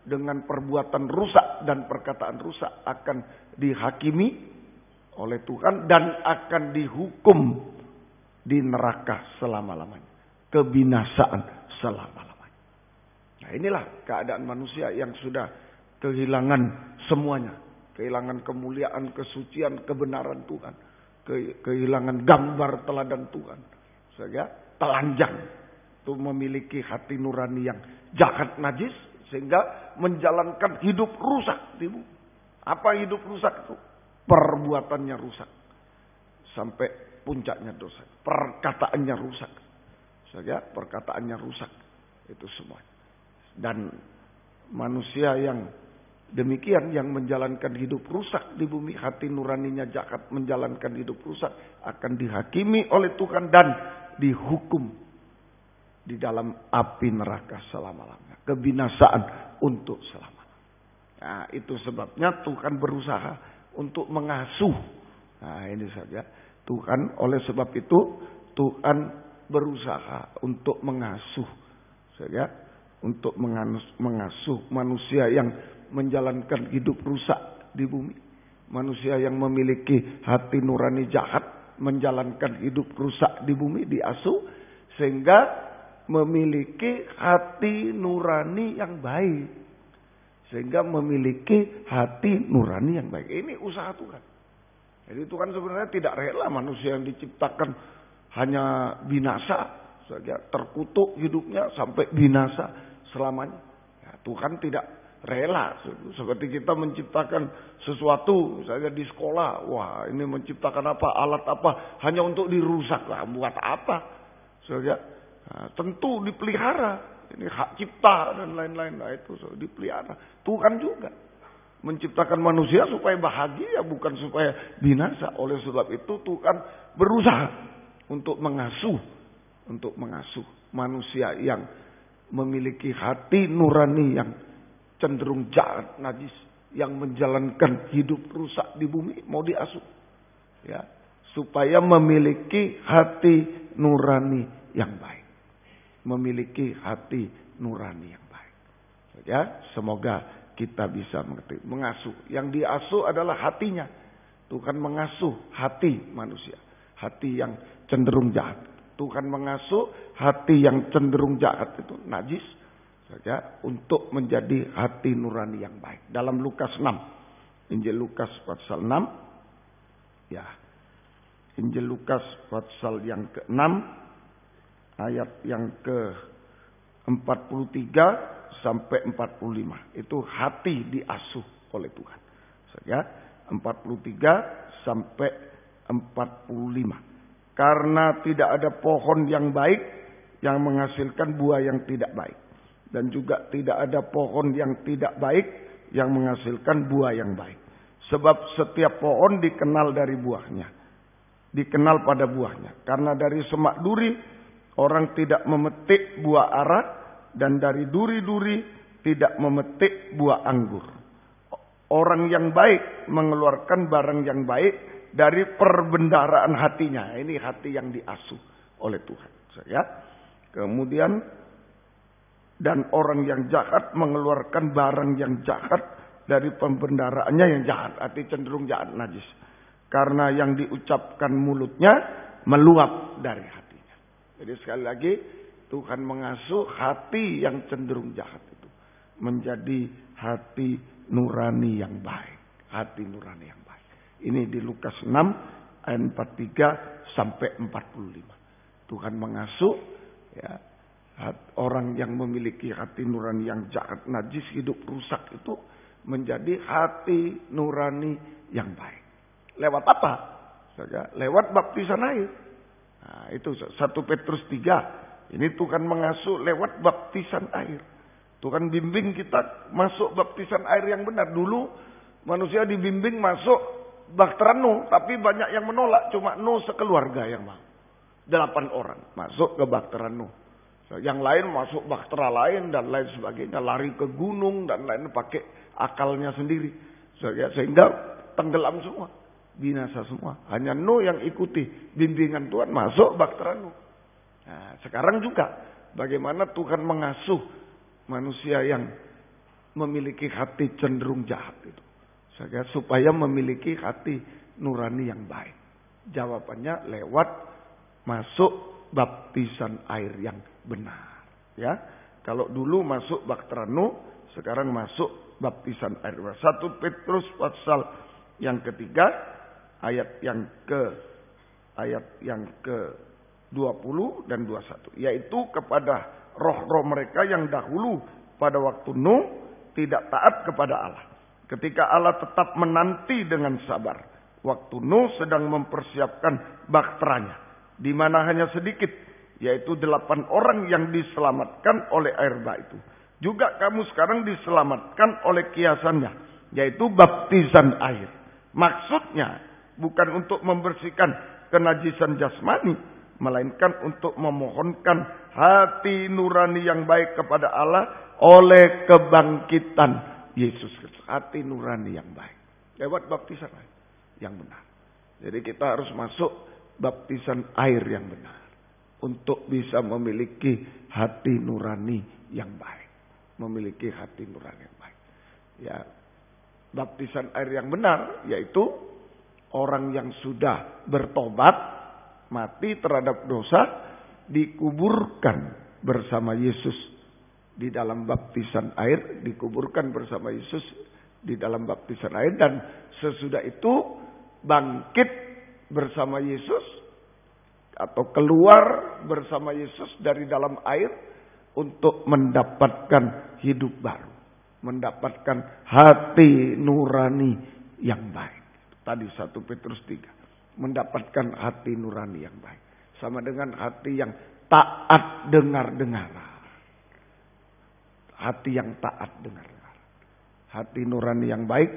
[SPEAKER 3] dengan perbuatan rusak dan perkataan rusak akan dihakimi oleh Tuhan dan akan dihukum di neraka selama-lamanya. Kebinasaan selama-lamanya. Nah, inilah keadaan manusia yang sudah kehilangan semuanya. Kehilangan kemuliaan, kesucian, kebenaran Tuhan. Kehilangan gambar teladan Tuhan. Sehingga telanjang itu memiliki hati nurani yang jahat najis sehingga menjalankan hidup rusak di bumi. Apa hidup rusak itu? Perbuatannya rusak sampai puncaknya dosa. Perkataannya rusak. Sehingga perkataannya rusak itu semua. Dan manusia yang demikian yang menjalankan hidup rusak di bumi, hati nuraninya jahat, menjalankan hidup rusak, akan dihakimi oleh Tuhan dan dihukum di dalam api neraka selama-lamanya. Kebinasaan untuk selama-lamanya. Nah, itu sebabnya Tuhan berusaha untuk mengasuh. Nah, ini saja. Tuhan, oleh sebab itu Tuhan berusaha untuk mengasuh. Saja, untuk mengasuh manusia yang menjalankan hidup rusak di bumi. Manusia yang memiliki hati nurani jahat, menjalankan hidup rusak di bumi, diasuh sehingga memiliki hati nurani yang baik. Sehingga memiliki hati nurani yang baik. Ini usaha Tuhan. Jadi Tuhan sebenarnya tidak rela manusia yang diciptakan hanya binasa, saja terkutuk hidupnya sampai binasa selamanya. Ya, Tuhan tidak rela. Seperti kita menciptakan sesuatu, misalnya di sekolah, wah ini menciptakan apa, alat apa, hanya untuk dirusak lah, buat apa? Saja, nah, tentu dipelihara. Ini hak cipta dan lain-lain, nah itu dipelihara. Tuhan juga menciptakan manusia supaya bahagia, bukan supaya binasa. Oleh sebab itu Tuhan berusaha untuk mengasuh manusia yang memiliki hati nurani yang cenderung jahat, najis, yang menjalankan hidup rusak di bumi, mau diasuh, ya, supaya memiliki hati nurani yang baik, memiliki hati nurani yang baik. Ya, semoga kita bisa mengerti. Mengasuh, yang diasuh adalah hatinya. Tuhan mengasuh hati manusia, hati yang cenderung jahat. Tuhan mengasuh hati yang cenderung jahat itu najis saja untuk menjadi hati nurani yang baik. Dalam Lukas 6, Injil Lukas pasal 6, ya, Injil Lukas pasal yang ke-6 ayat yang ke-43 sampai 45. Itu hati diasuh oleh Tuhan. Saja 43 sampai 45. Karena tidak ada pohon yang baik yang menghasilkan buah yang tidak baik, dan juga tidak ada pohon yang tidak baik yang menghasilkan buah yang baik. Sebab setiap pohon dikenal dari buahnya, dikenal pada buahnya. Karena dari semak duri orang tidak memetik buah ara, dan dari duri-duri tidak memetik buah anggur. Orang yang baik mengeluarkan barang yang baik dari perbendaharaan hatinya. Ini hati yang diasuh oleh Tuhan. Ya. Kemudian, dan orang yang jahat mengeluarkan barang yang jahat dari pembendaharaannya yang jahat. Arti cenderung jahat, najis. Karena yang diucapkan mulutnya meluap dari hatinya. Jadi sekali lagi, Tuhan mengasuh hati yang cenderung jahat itu menjadi hati nurani yang baik. Hati nurani yang baik. Ini di Lukas 6 ayat 43 sampai 45. Tuhan mengasuh, ya, orang yang memiliki hati nurani yang jahat, najis, hidup rusak itu menjadi hati nurani yang baik. Lewat apa? Lewat baptisan air. Nah, itu 1 Petrus 3. Ini Tuhan mengasuh lewat baptisan air. Tuhan bimbing kita masuk baptisan air yang benar. Dulu manusia dibimbing masuk bahtera Nuh, tapi banyak yang menolak. Cuma Nuh sekeluarga yang mau. 8 orang masuk ke bahtera Nuh. Yang lain masuk bahtera lain dan lain sebagainya. Lari ke gunung dan lain pakai akalnya sendiri. Sehingga tenggelam semua. Binasa semua. Hanya Nuh yang ikuti bimbingan Tuhan masuk bahtera Nuh. Nah, sekarang juga bagaimana Tuhan mengasuh manusia yang memiliki hati cenderung jahat itu. Supaya memiliki hati nurani yang baik. Jawabannya lewat masuk baptisan air yang benar. Ya, kalau dulu masuk bahtera Nuh, sekarang masuk baptisan air benar. 1 Petrus pasal yang ketiga ayat yang ke 20 dan 21. Yaitu kepada roh-roh mereka yang dahulu pada waktu Nuh tidak taat kepada Allah. Ketika Allah tetap menanti dengan sabar. Waktu Nuh sedang mempersiapkan bakteranya. Di mana hanya sedikit. Yaitu 8 orang yang diselamatkan oleh air bah itu. Juga kamu sekarang diselamatkan oleh kiasannya. Yaitu baptisan air. Maksudnya bukan untuk membersihkan kenajisan jasmani. Melainkan untuk memohonkan hati nurani yang baik kepada Allah. Oleh kebangkitan Yesus Kristus. Hati nurani yang baik. Lewat baptisan air yang benar. Jadi kita harus masuk baptisan air yang benar. Untuk bisa memiliki hati nurani yang baik. Memiliki hati nurani yang baik. Ya, baptisan air yang benar yaitu orang yang sudah bertobat, mati terhadap dosa, dikuburkan bersama Yesus di dalam baptisan air, dikuburkan bersama Yesus di dalam baptisan air, dan sesudah itu bangkit bersama Yesus atau keluar bersama Yesus dari dalam air untuk mendapatkan hidup baru. Mendapatkan hati nurani yang baik. Tadi 1 Petrus 3. Mendapatkan hati nurani yang baik. Sama dengan hati yang taat dengar-dengaran. Hati yang taat dengar-dengaran. Hati nurani yang baik.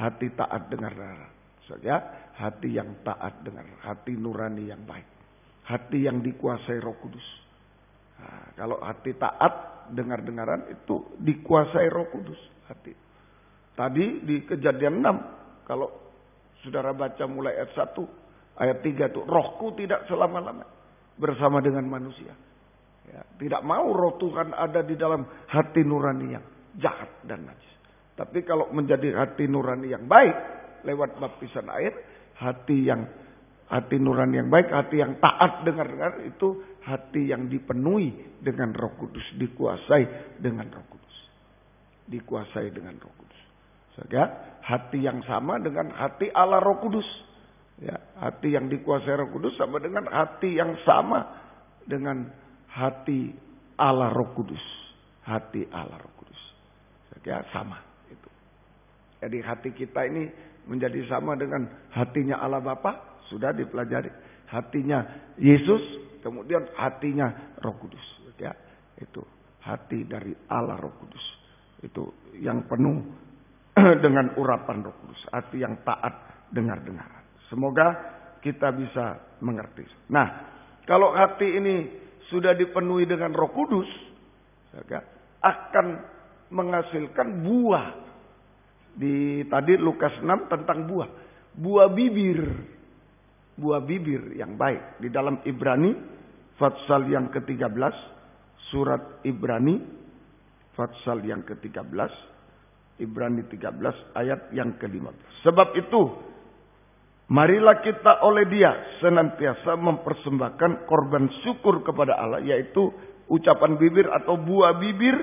[SPEAKER 3] Hati taat dengar-dengaran. Saja hati yang taat dengar. Hati nurani yang baik. Hati yang dikuasai Roh Kudus. Nah, kalau hati taat dengar-dengaran itu dikuasai Roh Kudus. Hati. Tadi di Kejadian 6. Kalau saudara baca mulai ayat 1. Ayat 3 itu. Rohku tidak selama-lama bersama dengan manusia. Ya, tidak mau roh Tuhan ada di dalam hati nurani yang jahat dan najis. Tapi kalau menjadi hati nurani yang baik. Lewat baptisan air. Hati nurani yang baik, hati yang taat dengar-dengar itu hati yang dipenuhi dengan Roh Kudus, dikuasai dengan Roh Kudus. Dikuasai dengan Roh Kudus. Sehingga hati yang sama dengan hati Allah Roh Kudus. Ya, hati yang dikuasai Roh Kudus sama dengan hati yang sama dengan hati Allah Roh Kudus. Hati Allah Roh Kudus. Sehingga sama itu. Jadi hati kita ini menjadi sama dengan hatinya Allah Bapa. Sudah dipelajari. Hatinya Yesus. Kemudian hatinya Roh Kudus. Ya, itu hati dari Allah Roh Kudus. Itu yang penuh dengan urapan Roh Kudus. Hati yang taat dengar-dengaran. Semoga kita bisa mengerti. Nah, kalau hati ini sudah dipenuhi dengan Roh Kudus. Akan menghasilkan buah. Tadi Lukas 6 tentang buah. Buah bibir. Buah bibir yang baik. Di dalam Ibrani Fatsal yang ke-13. Surat Ibrani Fatsal yang ke-13. Ibrani 13 ayat yang ke-15. Sebab itu marilah kita oleh Dia senantiasa mempersembahkan korban syukur kepada Allah. Yaitu ucapan bibir atau buah bibir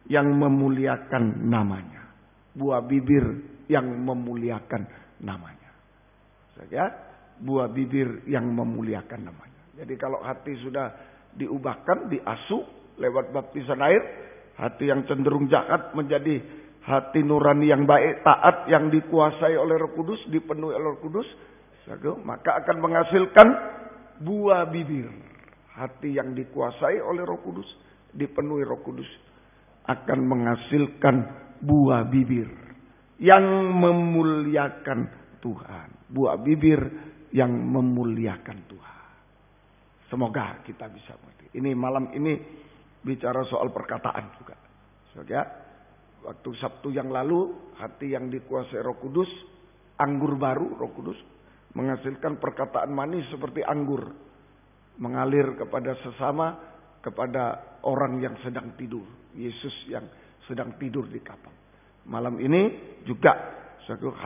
[SPEAKER 3] yang memuliakan namanya. Buah bibir yang memuliakan namanya. Saja buah bibir yang memuliakan namanya. Jadi kalau hati sudah diubahkan, diasuh lewat baptisan air, hati yang cenderung jahat menjadi hati nurani yang baik, taat, yang dikuasai oleh Roh Kudus, dipenuhi oleh Roh Kudus, maka akan menghasilkan buah bibir. Hati yang dikuasai oleh Roh Kudus, dipenuhi Roh Kudus, akan menghasilkan buah bibir yang memuliakan Tuhan. Buah bibir yang memuliakan Tuhan. Semoga kita bisa mengerti. Ini malam ini bicara soal perkataan juga. Ya, waktu Sabtu yang lalu, hati yang dikuasai Roh Kudus, anggur baru Roh Kudus, menghasilkan perkataan manis seperti anggur. Mengalir kepada sesama, kepada orang yang sedang tidur. Yesus yang sedang tidur di kapal. Malam ini juga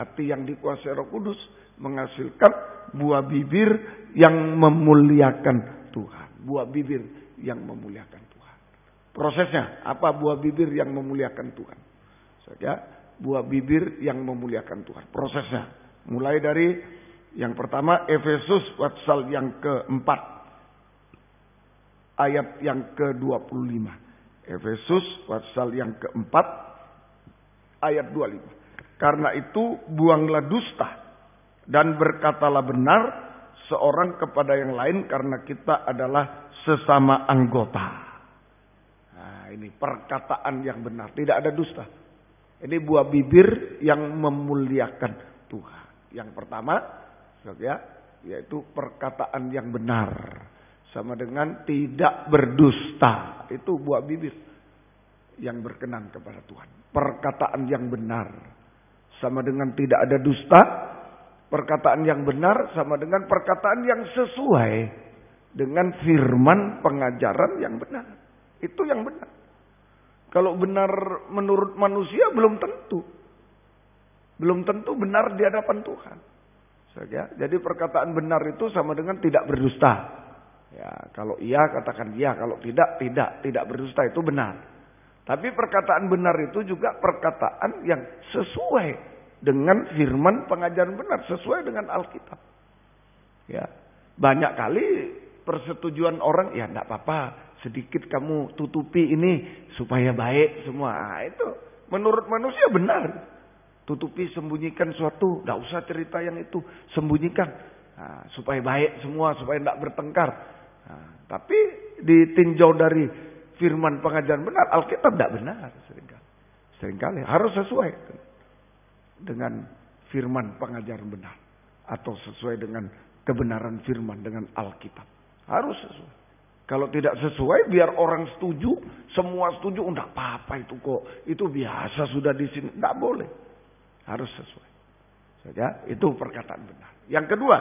[SPEAKER 3] hati yang dikuasai Roh Kudus menghasilkan buah bibir yang memuliakan Tuhan. Buah bibir yang memuliakan Tuhan. Prosesnya apa buah bibir yang memuliakan Tuhan? Buah bibir yang memuliakan Tuhan. Prosesnya mulai dari yang pertama Efesus pasal yang ke-4 ayat yang ke-25. Efesus pasal yang keempat ayat 25. Karena itu buanglah dusta dan berkatalah benar seorang kepada yang lain karena kita adalah sesama anggota. Nah, ini perkataan yang benar, tidak ada dusta. Ini buah bibir yang memuliakan Tuhan. Yang pertama, ya, yaitu perkataan yang benar. Sama dengan tidak berdusta. Itu buah bibir yang berkenan kepada Tuhan. Perkataan yang benar. Sama dengan tidak ada dusta. Perkataan yang benar sama dengan perkataan yang sesuai dengan firman pengajaran yang benar. Itu yang benar. Kalau benar menurut manusia belum tentu. Belum tentu benar di hadapan Tuhan. Jadi perkataan benar itu sama dengan tidak berdusta. Ya, kalau iya katakan iya, kalau tidak berdusta, itu benar. Tapi perkataan benar itu juga perkataan yang sesuai dengan firman pengajaran benar, sesuai dengan Alkitab. Ya, banyak kali persetujuan orang, ya enggak apa-apa, sedikit kamu tutupi ini supaya baik semua. Nah, itu menurut manusia benar. Tutupi, sembunyikan suatu, enggak usah cerita yang itu, sembunyikan. Nah, supaya baik semua, supaya enggak bertengkar. Nah, tapi ditinjau dari firman pengajaran benar, Alkitab tidak benar seringkali harus sesuai dengan firman pengajaran benar atau sesuai dengan kebenaran firman dengan Alkitab, harus sesuai. Kalau tidak sesuai, biar orang setuju, semua setuju, enggak apa-apa itu kok, itu biasa sudah di sini, enggak boleh, harus sesuai saja. Itu perkataan benar. Yang kedua,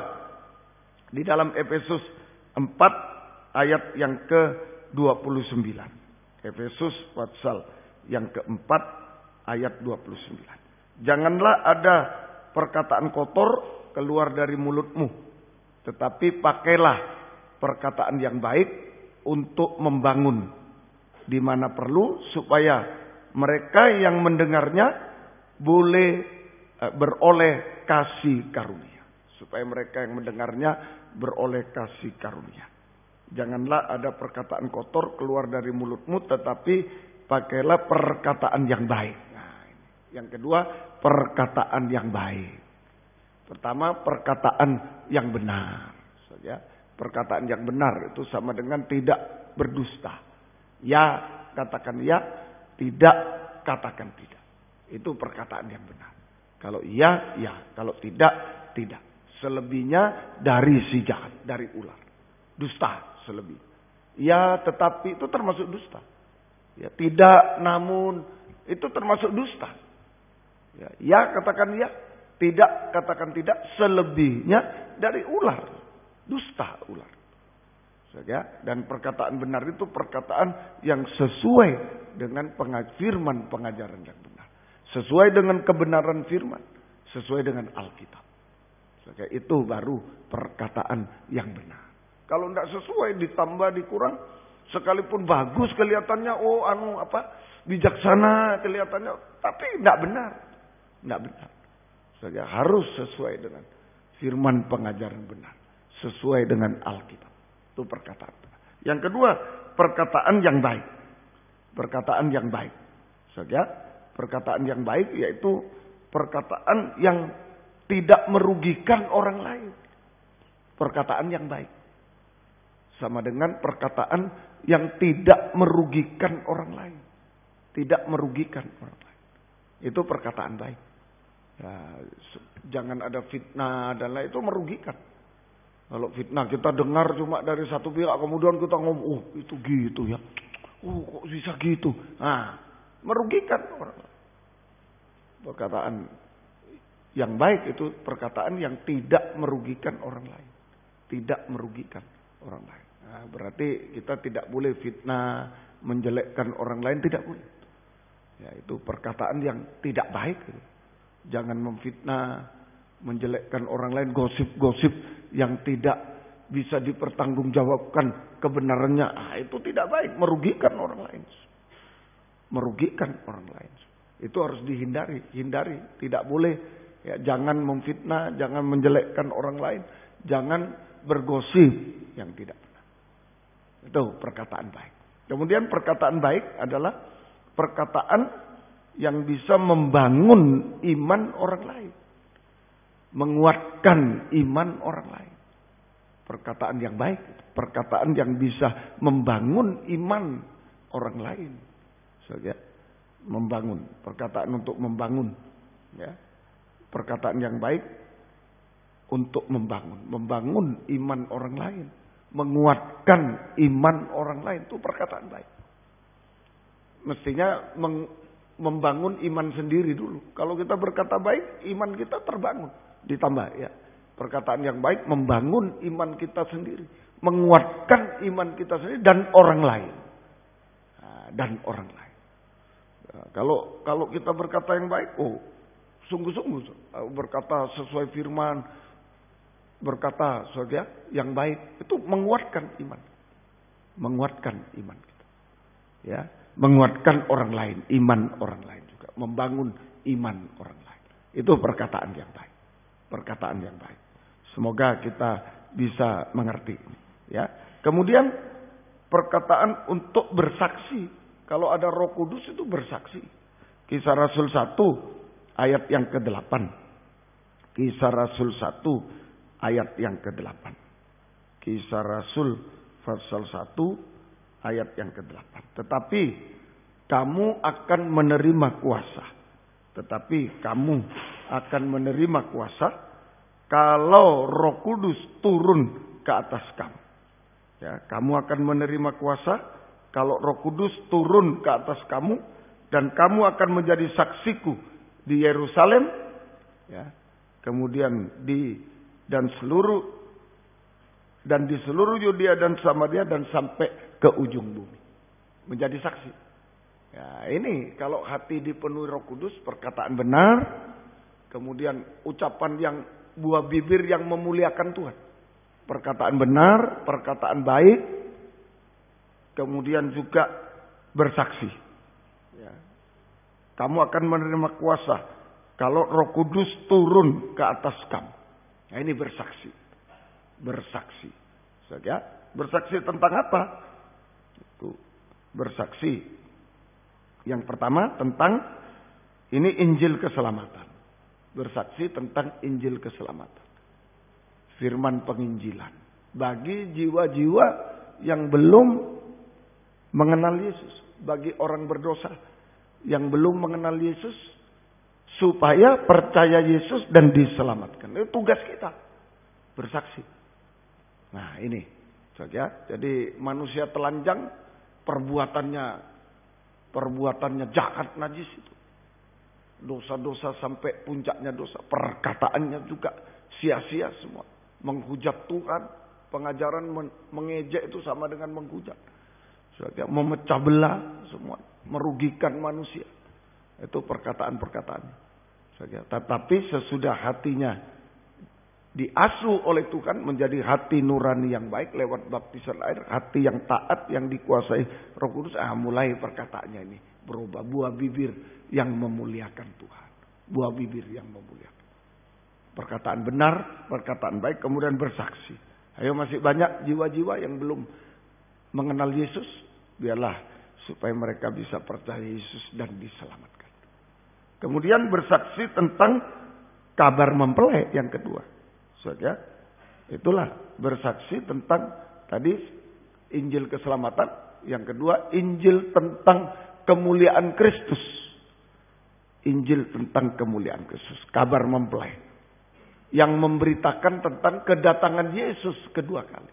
[SPEAKER 3] di dalam Efesus 4 ayat yang ke-29. Efesus pasal yang keempat ayat 29. Janganlah ada perkataan kotor keluar dari mulutmu, tetapi pakailah perkataan yang baik untuk membangun di mana perlu, supaya mereka yang mendengarnya boleh beroleh kasih karunia. Supaya mereka yang mendengarnya beroleh kasih karunia. Janganlah ada perkataan kotor keluar dari mulutmu, tetapi pakailah perkataan yang baik. Nah, ini. Yang kedua, perkataan yang baik. Pertama, perkataan yang benar. Ya, perkataan yang benar itu sama dengan tidak berdusta. Ya, katakan ya, tidak, katakan tidak. Itu perkataan yang benar. Kalau iya, ya. Kalau tidak, tidak. Selebihnya dari si jahat, dari ular. Dusta. Selebih. Ya, tetapi itu termasuk dusta. Ya, tidak, namun itu termasuk dusta. Ya, katakan ya, tidak, katakan tidak. Selebihnya dari ular, dusta ular. Ya, dan perkataan benar itu perkataan yang sesuai dengan firman pengajaran yang benar, sesuai dengan kebenaran firman, sesuai dengan Alkitab. Ya, itu baru perkataan yang benar. Kalau tidak sesuai, ditambah, dikurang, sekalipun bagus kelihatannya, bijaksana kelihatannya, tapi tidak benar. Tidak benar. Saja harus sesuai dengan firman pengajaran benar, sesuai dengan Alkitab. Itu perkataan benar. Yang kedua, perkataan yang baik. Perkataan yang baik. Saja perkataan yang baik yaitu perkataan yang tidak merugikan orang lain. Perkataan yang baik sama dengan perkataan yang tidak merugikan orang lain. Tidak merugikan orang lain. Itu perkataan baik. Ya, jangan ada fitnah dan lain, itu merugikan. Kalau fitnah kita dengar cuma dari satu pihak, kemudian kita ngomong, itu gitu ya. Kok bisa gitu. Nah, merugikan orang lain. Perkataan yang baik itu perkataan yang tidak merugikan orang lain. Tidak merugikan orang lain. Nah, berarti kita tidak boleh fitnah, menjelekkan orang lain, tidak boleh. Ya, itu perkataan yang tidak baik. Jangan memfitnah, menjelekkan orang lain, gosip-gosip yang tidak bisa dipertanggungjawabkan kebenarannya. Itu tidak baik, merugikan orang lain. Merugikan orang lain. Itu harus dihindari, tidak boleh. Ya, jangan memfitnah, jangan menjelekkan orang lain, jangan bergosip yang tidak benar. Itu perkataan baik. Kemudian perkataan baik adalah perkataan yang bisa membangun iman orang lain. Menguatkan iman orang lain. Perkataan yang baik, perkataan yang bisa membangun iman orang lain. Saja membangun, perkataan untuk membangun, ya. Perkataan yang baik untuk membangun iman orang lain, menguatkan iman orang lain, itu perkataan baik. Mestinya membangun iman sendiri dulu. Kalau kita berkata baik, iman kita terbangun, ditambah ya. Perkataan yang baik membangun iman kita sendiri, menguatkan iman kita sendiri dan orang lain. Dan orang lain. Kalau kita berkata yang baik, sungguh-sungguh berkata sesuai firman, berkata saja yang baik, itu menguatkan iman. Menguatkan iman kita. Ya, menguatkan orang lain, iman orang lain juga, membangun iman orang lain. Itu perkataan yang baik. Perkataan yang baik. Semoga kita bisa mengerti. Ya. Kemudian perkataan untuk bersaksi. Kalau ada Roh Kudus itu bersaksi. Kisah Rasul 1 ayat yang ke-8. Kisah Rasul 1 ayat yang ke-8. Kisah Rasul pasal 1 ayat yang ke-8. Tetapi kamu akan menerima kuasa. Tetapi kamu akan menerima kuasa kalau Roh Kudus turun ke atas kamu. Ya, kamu akan menerima kuasa kalau Roh Kudus turun ke atas kamu, dan kamu akan menjadi saksiku di Yerusalem, ya, kemudian di seluruh Yudea dan Samaria dan sampai ke ujung bumi. Menjadi saksi. Ya, ini kalau hati dipenuhi Roh Kudus, perkataan benar, kemudian ucapan yang buah bibir yang memuliakan Tuhan. Perkataan benar, perkataan baik, kemudian juga bersaksi. Ya. Kamu akan menerima kuasa kalau Roh Kudus turun ke atas kamu. Nah, ini bersaksi. Bersaksi. Saja, bersaksi tentang apa? Itu bersaksi. Yang pertama tentang ini Injil keselamatan. Bersaksi tentang Injil keselamatan. Firman penginjilan. Bagi jiwa-jiwa yang belum mengenal Yesus. Bagi orang berdosa yang belum mengenal Yesus. Supaya percaya Yesus dan diselamatkan. Itu tugas kita. Bersaksi. Nah ini. Saja. Jadi manusia telanjang. Perbuatannya jahat, najis itu. Dosa-dosa sampai puncaknya dosa. Perkataannya juga sia-sia semua. Menghujat Tuhan. Pengajaran mengejek itu sama dengan menghujat. Memecah belah semua. Merugikan manusia. Itu perkataan-perkataannya. Tetapi sesudah hatinya diasuh oleh Tuhan menjadi hati nurani yang baik lewat baptisan air. Hati yang taat yang dikuasai Roh Kudus. Mulai perkataannya ini berubah. Buah bibir yang memuliakan Tuhan. Buah bibir yang memuliakan. Perkataan benar, perkataan baik, kemudian bersaksi. Ayo, masih banyak jiwa-jiwa yang belum mengenal Yesus. Biarlah supaya mereka bisa percaya Yesus dan diselamatkan. Kemudian bersaksi tentang kabar mempelai yang kedua. Saudara, itulah bersaksi tentang tadi Injil keselamatan. Yang kedua, Injil tentang kemuliaan Kristus. Injil tentang kemuliaan Kristus. Kabar mempelai. Yang memberitakan tentang kedatangan Yesus kedua kali.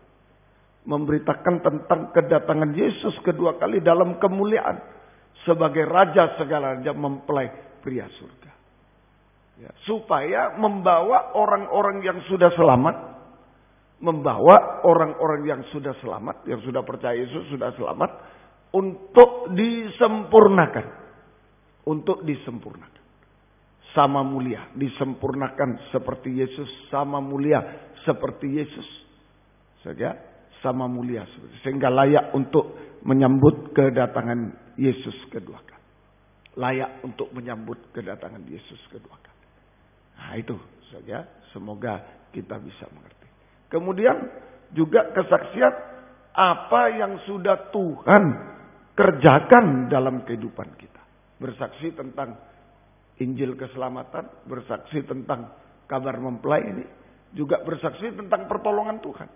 [SPEAKER 3] Memberitakan tentang kedatangan Yesus kedua kali dalam kemuliaan. Sebagai Raja segala raja, mempelai pria surga. Ya, supaya membawa orang-orang yang sudah selamat. Membawa orang-orang yang sudah selamat. Yang sudah percaya Yesus sudah selamat. Untuk disempurnakan. Untuk disempurnakan. Sama mulia. Disempurnakan seperti Yesus. Sama mulia seperti Yesus. Saja. Sama mulia. Sehingga layak untuk menyambut kedatangan Yesus kedua kali. Layak untuk menyambut kedatangan Yesus kedua kali. Nah itu saja. Semoga kita bisa mengerti. Kemudian juga kesaksian apa yang sudah Tuhan kerjakan dalam kehidupan kita. Bersaksi tentang Injil keselamatan, bersaksi tentang kabar mempelai ini, juga bersaksi tentang pertolongan Tuhan.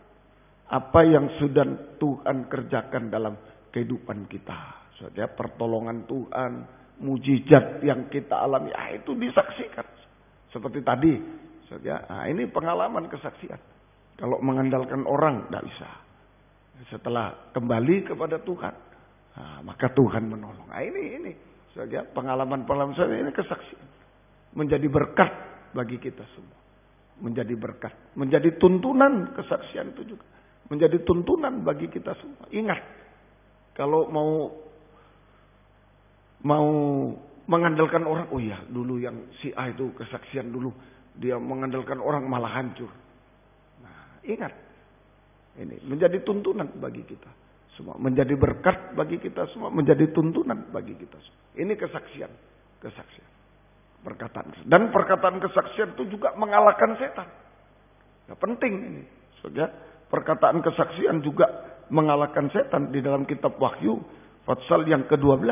[SPEAKER 3] Apa yang sudah Tuhan kerjakan dalam kehidupan kita. Saudara, pertolongan Tuhan, mujizat yang kita alami, itu disaksikan. Seperti tadi, saudara, ini pengalaman kesaksian. Kalau mengandalkan orang, tidak bisa. Setelah kembali kepada Tuhan, maka Tuhan menolong. Ini saudara, pengalaman-pengalaman saya ini kesaksian. Menjadi berkat bagi kita semua. Menjadi berkat. Menjadi tuntunan kesaksian itu juga. Menjadi tuntunan bagi kita semua. Ingat, kalau mau mengandalkan orang, oh iya, dulu yang si A itu kesaksian dulu, dia mengandalkan orang malah hancur. Nah, ingat, ini menjadi tuntunan bagi kita semua, menjadi berkat bagi kita semua, menjadi tuntunan bagi kita semua. Ini kesaksian. Perkataan. Dan perkataan kesaksian itu juga mengalahkan setan. Ya, penting ini, saudara. Perkataan kesaksian juga mengalahkan setan di dalam kitab Wahyu pasal yang ke-12.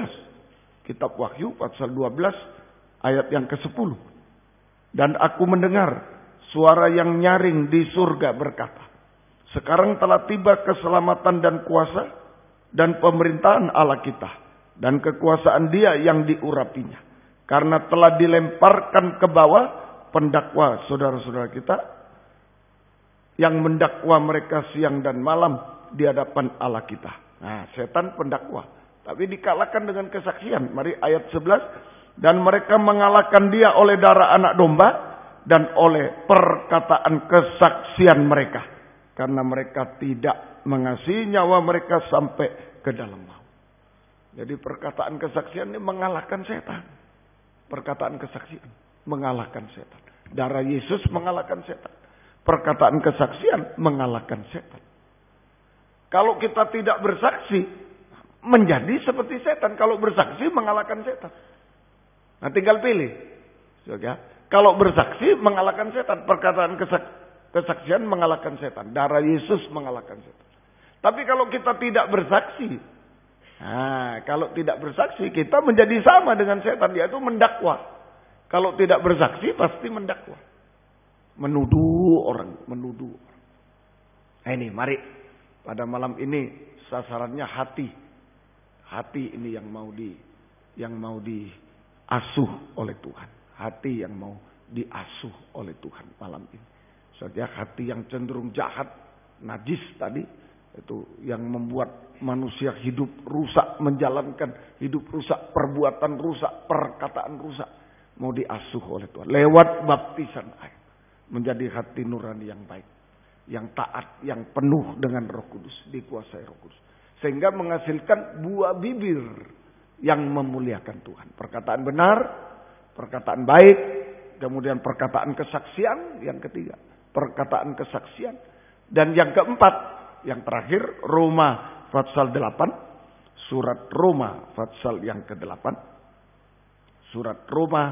[SPEAKER 3] Kitab Wahyu pasal 12 ayat yang ke-10. Dan aku mendengar suara yang nyaring di surga berkata, sekarang telah tiba keselamatan dan kuasa dan pemerintahan Allah kita dan kekuasaan Dia yang diurapinya. Karena telah dilemparkan ke bawah pendakwa saudara-saudara kita yang mendakwa mereka siang dan malam di hadapan Allah kita. Nah, setan pendakwa. Tapi dikalahkan dengan kesaksian. Mari ayat 11. Dan mereka mengalahkan dia oleh darah anak domba dan oleh perkataan kesaksian mereka. Karena mereka tidak mengasihi nyawa mereka sampai ke dalam maut. Jadi perkataan kesaksian ini mengalahkan setan. Perkataan kesaksian mengalahkan setan. Darah Yesus mengalahkan setan. Perkataan kesaksian mengalahkan setan. Kalau kita tidak bersaksi, menjadi seperti setan. Kalau bersaksi mengalahkan setan. Nah, tinggal pilih. Kalau bersaksi mengalahkan setan. Perkataan kesaksian mengalahkan setan. Darah Yesus mengalahkan setan. Tapi kalau kita tidak bersaksi, kalau tidak bersaksi kita menjadi sama dengan setan, yaitu mendakwa. Kalau tidak bersaksi pasti mendakwa. Menuduh orang. Nah, ini mari pada malam ini sasarannya hati. Hati ini yang mau diasuh oleh Tuhan. Hati yang mau diasuh oleh Tuhan malam ini. Saja hati yang cenderung jahat, najis tadi, itu yang membuat manusia hidup rusak, menjalankan hidup rusak, perbuatan rusak, perkataan rusak, mau diasuh oleh Tuhan lewat baptisan air. Menjadi hati nurani yang baik, yang taat, yang penuh dengan Roh Kudus, dikuasai Roh Kudus, sehingga menghasilkan buah bibir yang memuliakan Tuhan. Perkataan benar, perkataan baik, kemudian perkataan kesaksian, yang ketiga, perkataan kesaksian, dan yang keempat, yang terakhir, Roma pasal 8, surat Roma pasal yang ke-8, surat Roma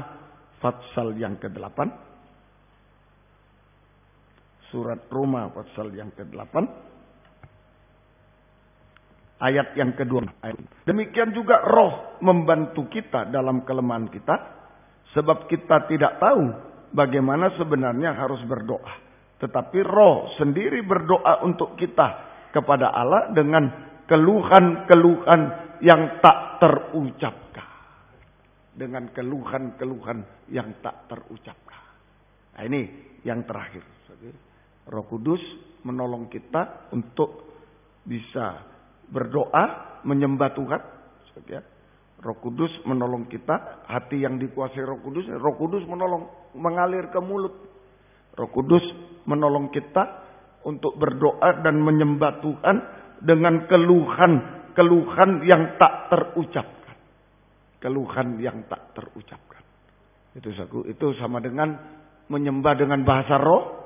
[SPEAKER 3] pasal yang ke-8. Surat Roma pasal yang ke-8 ayat yang kedua. Demikian juga Roh membantu kita dalam kelemahan kita, sebab kita tidak tahu bagaimana sebenarnya harus berdoa. Tetapi Roh sendiri berdoa untuk kita kepada Allah dengan keluhan-keluhan yang tak terucapkan. Dengan keluhan-keluhan yang tak terucapkan. Nah, ini yang terakhir. Roh Kudus menolong kita untuk bisa berdoa, menyembah Tuhan. Roh Kudus menolong kita, hati yang dikuasai Roh Kudus menolong, mengalir ke mulut. Roh Kudus menolong kita untuk berdoa dan menyembah Tuhan dengan keluhan yang tak terucapkan. Keluhan yang tak terucapkan. Itu sama dengan menyembah dengan bahasa roh.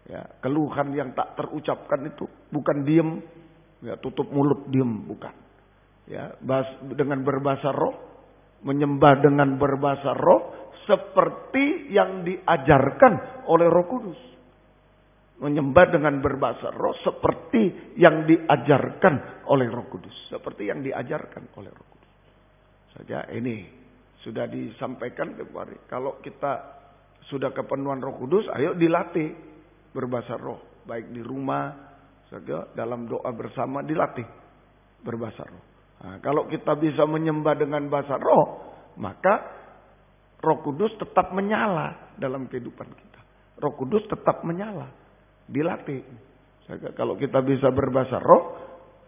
[SPEAKER 3] Ya, keluhan yang tak terucapkan itu bukan diem, ya, tutup mulut diem, bukan. Ya, dengan berbahasa roh, menyembah dengan berbahasa roh seperti yang diajarkan oleh Roh Kudus. Menyembah dengan berbahasa roh seperti yang diajarkan oleh Roh Kudus. Seperti yang diajarkan oleh Roh Kudus. Saja ini sudah disampaikan kemarin. Kalau kita sudah kepenuhan Roh Kudus, ayo dilatih berbahasa roh. Baik di rumah, saja dalam doa bersama dilatih berbahasa roh. Nah, kalau kita bisa menyembah dengan bahasa roh, maka Roh Kudus tetap menyala dalam kehidupan kita. Roh Kudus tetap menyala, dilatih. Kalau kita bisa berbahasa roh,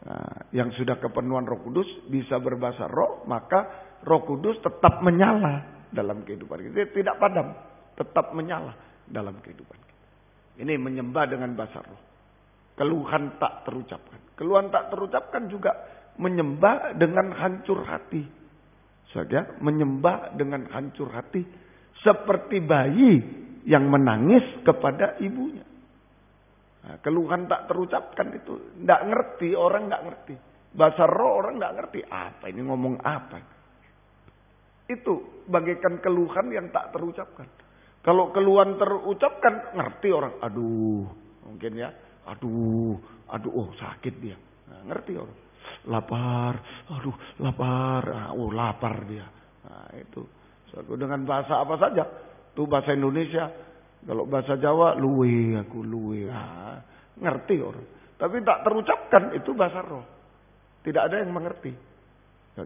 [SPEAKER 3] nah, yang sudah kepenuhan Roh Kudus bisa berbahasa roh, maka Roh Kudus tetap menyala dalam kehidupan kita. Tidak padam, tetap menyala dalam kehidupan kita. Ini menyembah dengan bahasa roh. Keluhan tak terucapkan. Keluhan tak terucapkan juga menyembah dengan hancur hati. Saja menyembah dengan hancur hati. Seperti bayi yang menangis kepada ibunya. Nah, keluhan tak terucapkan itu. Tidak ngerti, orang tidak ngerti. Bahasa roh orang tidak ngerti. Apa ini ngomong apa? Itu bagaikan keluhan yang tak terucapkan. Kalau keluhan terucapkan, ngerti orang. Aduh, mungkin ya. Aduh, oh sakit dia. Nah, ngerti orang. Lapar, aduh lapar. Oh lapar dia. Nah itu. So, dengan bahasa apa saja. Itu bahasa Indonesia. Kalau bahasa Jawa, luwe aku luwe. Nah, ngerti orang. Tapi tak terucapkan, itu bahasa roh. Tidak ada yang mengerti.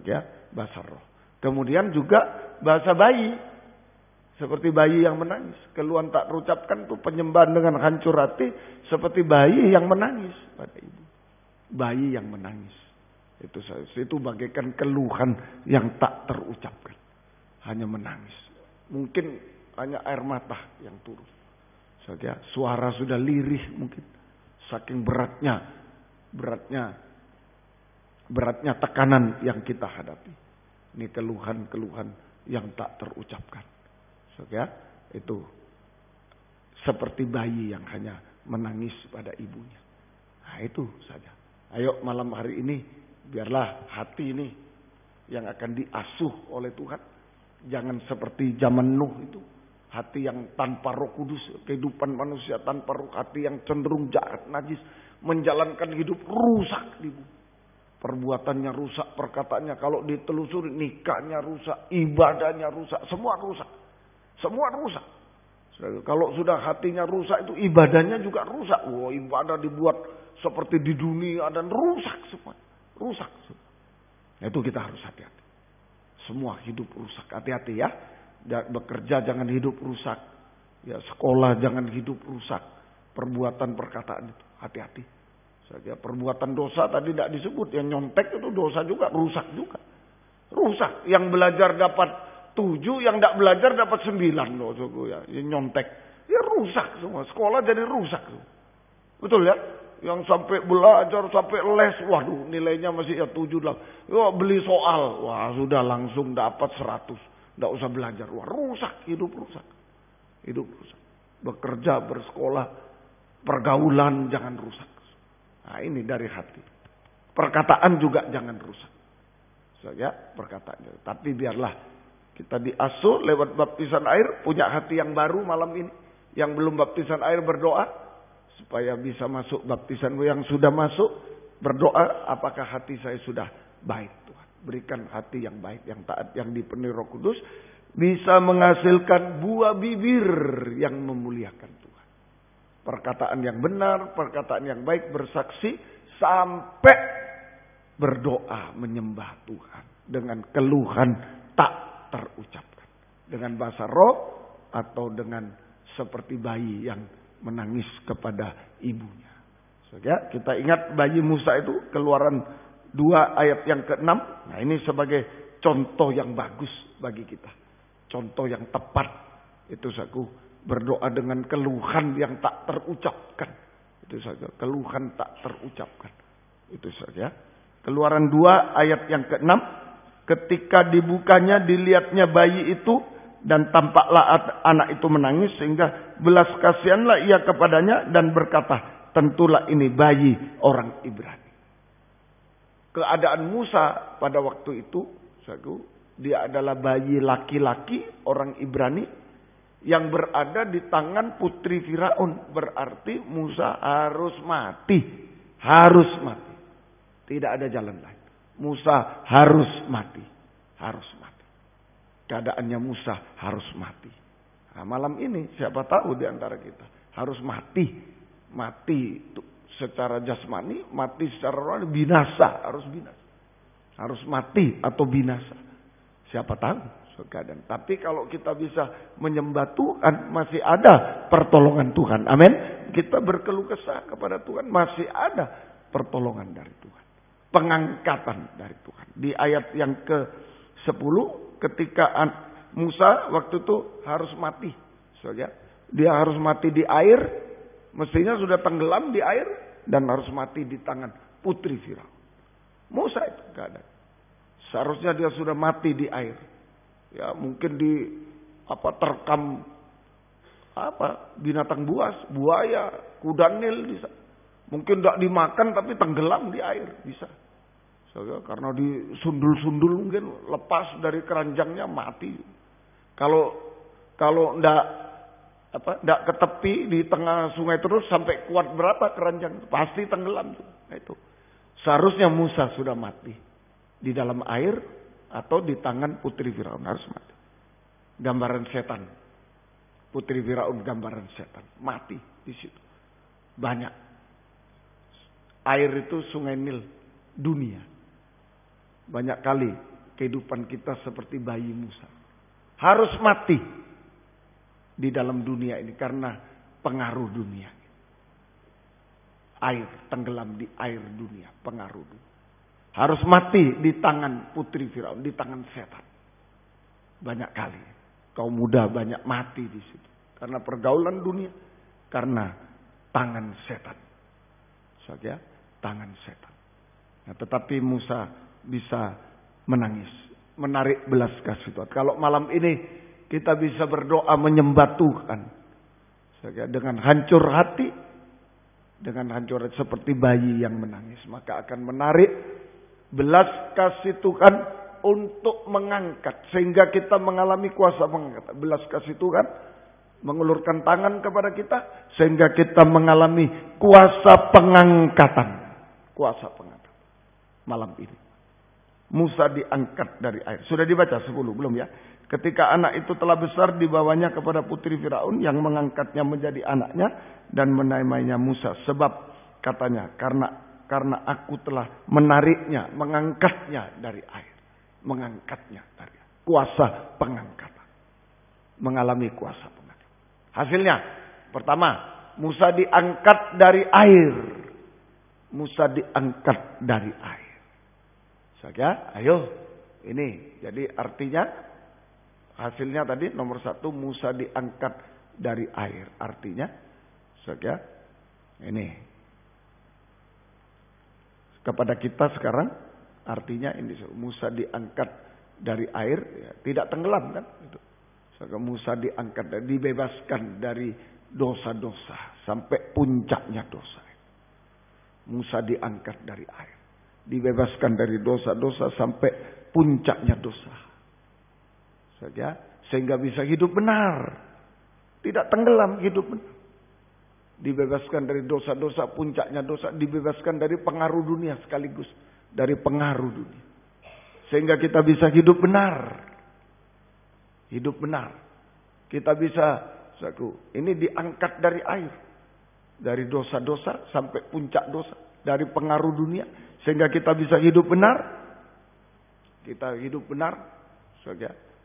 [SPEAKER 3] Ya, bahasa roh. Kemudian juga bahasa bayi. Seperti bayi yang menangis. Keluhan tak terucapkan itu penyembahan dengan hancur hati. Seperti bayi yang menangis pada ibu. Bayi yang menangis. Itu bagaikan keluhan yang tak terucapkan. Hanya menangis. Mungkin hanya air mata yang turun. Saja suara sudah lirih mungkin. Saking beratnya tekanan yang kita hadapi. Ini keluhan-keluhan yang tak terucapkan. Ya, itu seperti bayi yang hanya menangis pada ibunya. Nah itu saja. Ayo malam hari ini biarlah hati ini yang akan diasuh oleh Tuhan. Jangan seperti zaman Nuh itu. Hati yang tanpa Roh Kudus, kehidupan manusia tanpa roh, hati yang cenderung jahat, najis, menjalankan hidup rusak di bumi. Perbuatannya rusak, perkataannya kalau ditelusuri nikahnya rusak, ibadahnya rusak, semua rusak. Semua rusak. Kalau sudah hatinya rusak itu ibadahnya juga rusak. Wah, ibadah dibuat seperti di dunia dan rusak semua. Rusak semua. Itu kita harus hati-hati. Semua hidup rusak. Hati-hati ya. Bekerja jangan hidup rusak. Ya, sekolah jangan hidup rusak. Perbuatan perkataan itu hati-hati. Saja perbuatan dosa tadi tidak disebut. Yang nyontek itu dosa juga, rusak juga. Rusak. Yang belajar dapat 7, yang tidak belajar dapat 9 loh, ya. Yang nyontek, ya rusak semua. Sekolah jadi rusak, betul ya? Yang sampai belajar sampai les, waduh nilainya masih ya 7 lah. Ya, beli soal, wah sudah langsung dapat 100, tidak usah belajar, wah rusak, hidup rusak, hidup rusak. Bekerja, bersekolah, pergaulan jangan rusak. Nah ini dari hati. Perkataan juga jangan rusak, ya perkataan. Tapi biarlah kita diasuh lewat baptisan air, punya hati yang baru malam ini. Yang belum baptisan air berdoa, supaya bisa masuk baptisan yang sudah masuk. Berdoa, apakah hati saya sudah baik Tuhan. Berikan hati yang baik, yang taat, yang dipenuhi Roh Kudus. Bisa menghasilkan buah bibir yang memuliakan Tuhan. Perkataan yang benar, perkataan yang baik, bersaksi. Sampai berdoa menyembah Tuhan. Dengan keluhan tak terucapkan dengan bahasa roh atau dengan seperti bayi yang menangis kepada ibunya. So, ya, kita ingat bayi Musa itu Keluaran 2 ayat yang ke-6. Nah ini sebagai contoh yang bagus bagi kita. Contoh yang tepat. Itu saku berdoa dengan keluhan yang tak terucapkan. Itu saja keluhan tak terucapkan. Itu saja. Keluaran 2 ayat yang ke-6. Ketika dibukanya dilihatnya bayi itu dan tampaklah anak itu menangis sehingga belas kasihanlah ia kepadanya dan berkata, tentulah ini bayi orang Ibrani. Keadaan Musa pada waktu itu, dia adalah bayi laki-laki orang Ibrani yang berada di tangan putri Firaun. Berarti Musa harus mati. Harus mati. Tidak ada jalan lain. Musa harus mati. Harus mati. Keadaannya Musa harus mati. Nah, malam ini siapa tahu di antara kita harus mati. Mati secara jasmani, mati secara rohani, binasa. Harus binasa. Harus mati atau binasa. Siapa tahu keadaan. Tapi kalau kita bisa menyembah Tuhan, masih ada pertolongan Tuhan. Amin. Kita berkeluh kesah kepada Tuhan, masih ada pertolongan dari Tuhan. Pengangkatan dari Tuhan. Di ayat yang ke-10, ketika Musa waktu itu harus mati. Dia harus mati di air. Mestinya sudah tenggelam di air. Dan harus mati di tangan putri Firaun. Musa itu keadaan. Seharusnya dia sudah mati di air. Ya mungkin terkam binatang buas, buaya, kuda Nil bisa. Mungkin tidak dimakan tapi tenggelam di air bisa. Karena disundul-sundul mungkin lepas dari keranjangnya mati. Kalau ndak ke tepi di tengah sungai terus sampai kuat berapa keranjang pasti tenggelam tuh. Nah, itu. Seharusnya Musa sudah mati di dalam air atau di tangan putri Firaun, harus mati. Gambaran setan. Putri Firaun gambaran setan, mati di situ. Banyak. Air itu sungai Nil dunia. Banyak kali kehidupan kita seperti bayi Musa. Harus mati di dalam dunia ini karena pengaruh dunia. Air, tenggelam di air dunia, pengaruh dunia. Harus mati di tangan putri Firaun, di tangan setan. Banyak kali kaum muda banyak mati di situ karena pergaulan dunia, karena tangan setan. Saja tangan setan. Nah, tetapi Musa bisa menangis, menarik belas kasih Tuhan. Kalau malam ini kita bisa berdoa menyembah Tuhan dengan hancur hati, dengan hancur hati seperti bayi yang menangis, maka akan menarik belas kasih Tuhan untuk mengangkat sehingga kita mengalami kuasa mengangkat. Belas kasih Tuhan mengulurkan tangan kepada kita sehingga kita mengalami kuasa pengangkatan. Kuasa pengangkatan malam ini. Musa diangkat dari air. Sudah dibaca 10 belum ya? Ketika anak itu telah besar dibawanya kepada putri Firaun yang mengangkatnya menjadi anaknya dan menamainya Musa. Sebab katanya karena aku telah menariknya, mengangkatnya dari air. Mengangkatnya dari air. Kuasa pengangkatan. Mengalami kuasa pengangkatan. Hasilnya, pertama, Musa diangkat dari air. Musa diangkat dari air. Saja, ayo. Ini, jadi artinya, hasilnya tadi nomor 1, Musa diangkat dari air. Artinya, saja, ini. Kepada kita sekarang, artinya ini Musa diangkat dari air, ya, tidak tenggelam kan? Itu. Musa diangkat, dibebaskan dari dosa-dosa sampai puncaknya dosa. Musa diangkat dari air, dibebaskan dari dosa-dosa sampai puncaknya dosa. Saja, sehingga bisa hidup benar, tidak tenggelam, hidup benar. Dibebaskan dari dosa-dosa, puncaknya dosa, dibebaskan dari pengaruh dunia sekaligus. Dari pengaruh dunia. Sehingga kita bisa hidup benar. Hidup benar. Kita bisa, ini diangkat dari air. Dari dosa-dosa sampai puncak dosa. Dari pengaruh dunia. Sehingga kita bisa hidup benar. Kita hidup benar.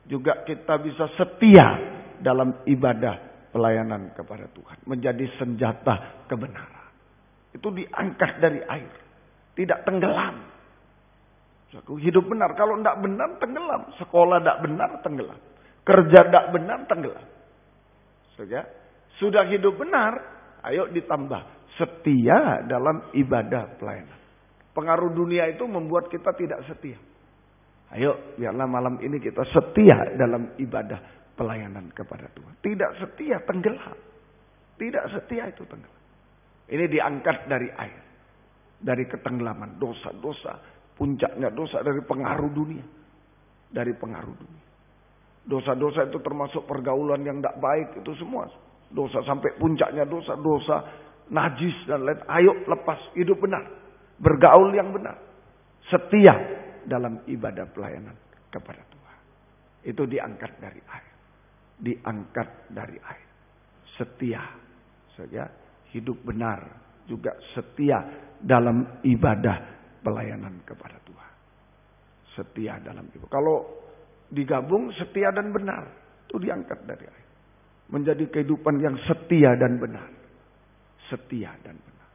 [SPEAKER 3] Juga kita bisa setia dalam ibadah pelayanan kepada Tuhan. Menjadi senjata kebenaran. Itu diangkat dari air. Tidak tenggelam. Hidup benar. Kalau tidak benar, tenggelam. Sekolah tidak benar, tenggelam. Kerja tidak benar, tenggelam. Sudah hidup benar, ayo ditambah. Setia dalam ibadah pelayanan. Pengaruh dunia itu membuat kita tidak setia. Ayo, biarlah malam ini kita setia dalam ibadah pelayanan kepada Tuhan. Tidak setia, tenggelam. Tidak setia itu tenggelam. Ini diangkat dari air. Dari ketenggelaman, dosa-dosa. Puncaknya dosa dari pengaruh dunia. Dari pengaruh dunia. Dosa-dosa itu termasuk pergaulan yang tidak baik, itu semua. Dosa sampai puncaknya dosa najis dan lain. Ayo lepas, hidup benar. Bergaul yang benar. Setia dalam ibadah pelayanan kepada Tuhan. Itu diangkat dari air. Diangkat dari air. Setia saja, hidup benar. Juga setia dalam ibadah pelayanan kepada Tuhan. Setia dalam ibadah. Kalau digabung setia dan benar, itu diangkat dari air. Menjadi kehidupan yang setia dan benar. Setia dan benar.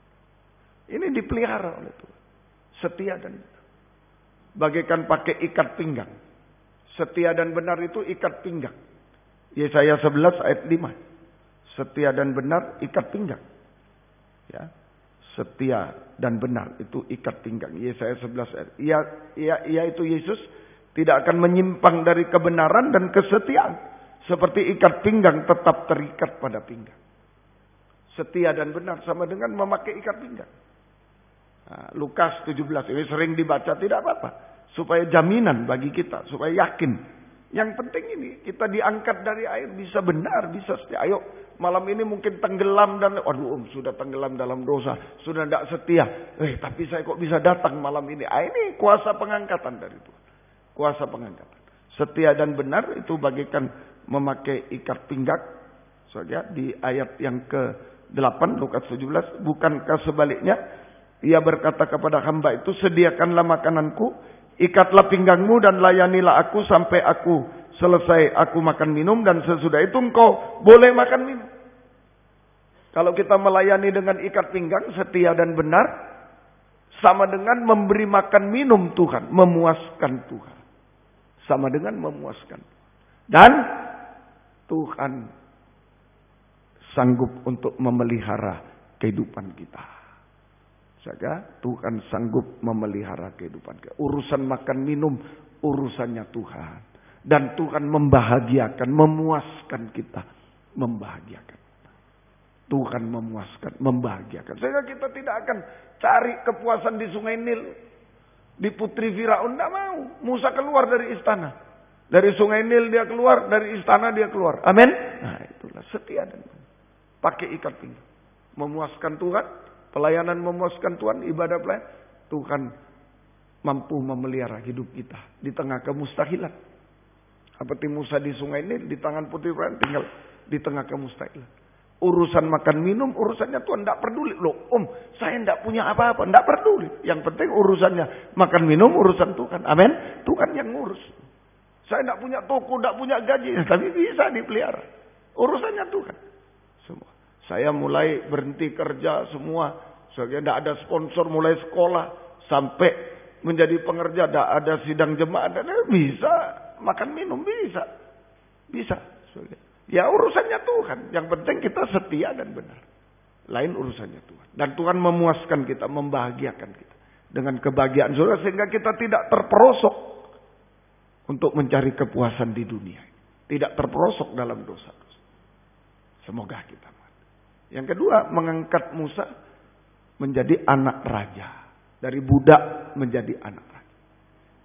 [SPEAKER 3] Ini dipelihara oleh Tuhan. Setia dan benar. Bagaikan pakai ikat pinggang. Setia dan benar itu ikat pinggang. Yesaya 11 ayat 5. Setia dan benar ikat pinggang. Ya. Setia dan benar itu ikat pinggang. Yesaya 11 ayat. Ia itu Yesus tidak akan menyimpang dari kebenaran dan kesetiaan. Seperti ikat pinggang tetap terikat pada pinggang. Setia dan benar sama dengan memakai ikat pinggang. Nah, Lukas 17 ini sering dibaca, tidak apa-apa. Supaya jaminan bagi kita, supaya yakin. Yang penting ini kita diangkat dari air, bisa benar, bisa setia. Ayo malam ini mungkin tenggelam dan sudah tenggelam dalam dosa, sudah tidak setia. Tapi saya kok bisa datang malam ini? Ini kuasa pengangkatan dari Tuhan. Kuasa pengangkatan. Setia dan benar itu bagaikan memakai ikat pinggang. Saja di ayat yang ke-8 Lukas 17, bukankah sebaliknya ia berkata kepada hamba itu, sediakanlah makananku, ikatlah pinggangmu dan layanilah aku sampai aku selesai aku makan minum, dan sesudah itu engkau boleh makan minum. Kalau kita melayani dengan ikat pinggang, setia dan benar, sama dengan memberi makan minum Tuhan, memuaskan Tuhan. Sama dengan memuaskan. Dan Tuhan sanggup untuk memelihara kehidupan kita. Saja Tuhan sanggup memelihara kehidupan kita. Urusan makan minum, urusannya Tuhan. Dan Tuhan membahagiakan, memuaskan kita. Membahagiakan. Tuhan memuaskan, membahagiakan. Sehingga kita tidak akan cari kepuasan di Sungai Nil. Di Putri Firaun, tidak mau. Musa keluar dari istana. Dari Sungai Nil dia keluar, dari istana dia keluar. Amin. Nah itulah setia dan pakai ikat pinggang. Memuaskan Tuhan. Pelayanan memuaskan Tuhan, ibadah pelayanan. Tuhan mampu memelihara hidup kita di tengah kemustahilan. Seperti Musa di Sungai Nil, di tangan Putri Firaun, tinggal di tengah kemustahilan. Urusan makan minum, urusannya Tuhan. Tidak peduli. Loh, saya tidak punya apa-apa. Tidak peduli. Yang penting urusannya makan minum, urusan Tuhan. Amin. Tuhan yang ngurus. Saya tidak punya toko, tidak punya gaji. Tapi bisa dipelihara. Urusannya Tuhan. Semua. Saya mulai berhenti kerja semua. Soalnya tidak ada sponsor, mulai sekolah. Sampai menjadi pengerja, tidak ada sidang jemaat. Bisa makan minum, bisa. Bisa. Ya urusannya Tuhan. Yang penting kita setia dan benar. Lain urusannya Tuhan. Dan Tuhan memuaskan kita, membahagiakan kita. Dengan kebahagiaan saudara, sehingga kita tidak terperosok untuk mencari kepuasan di dunia. Tidak terperosok dalam dosa. Semoga kita. Yang kedua, mengangkat Musa menjadi anak raja. Dari budak menjadi anak raja.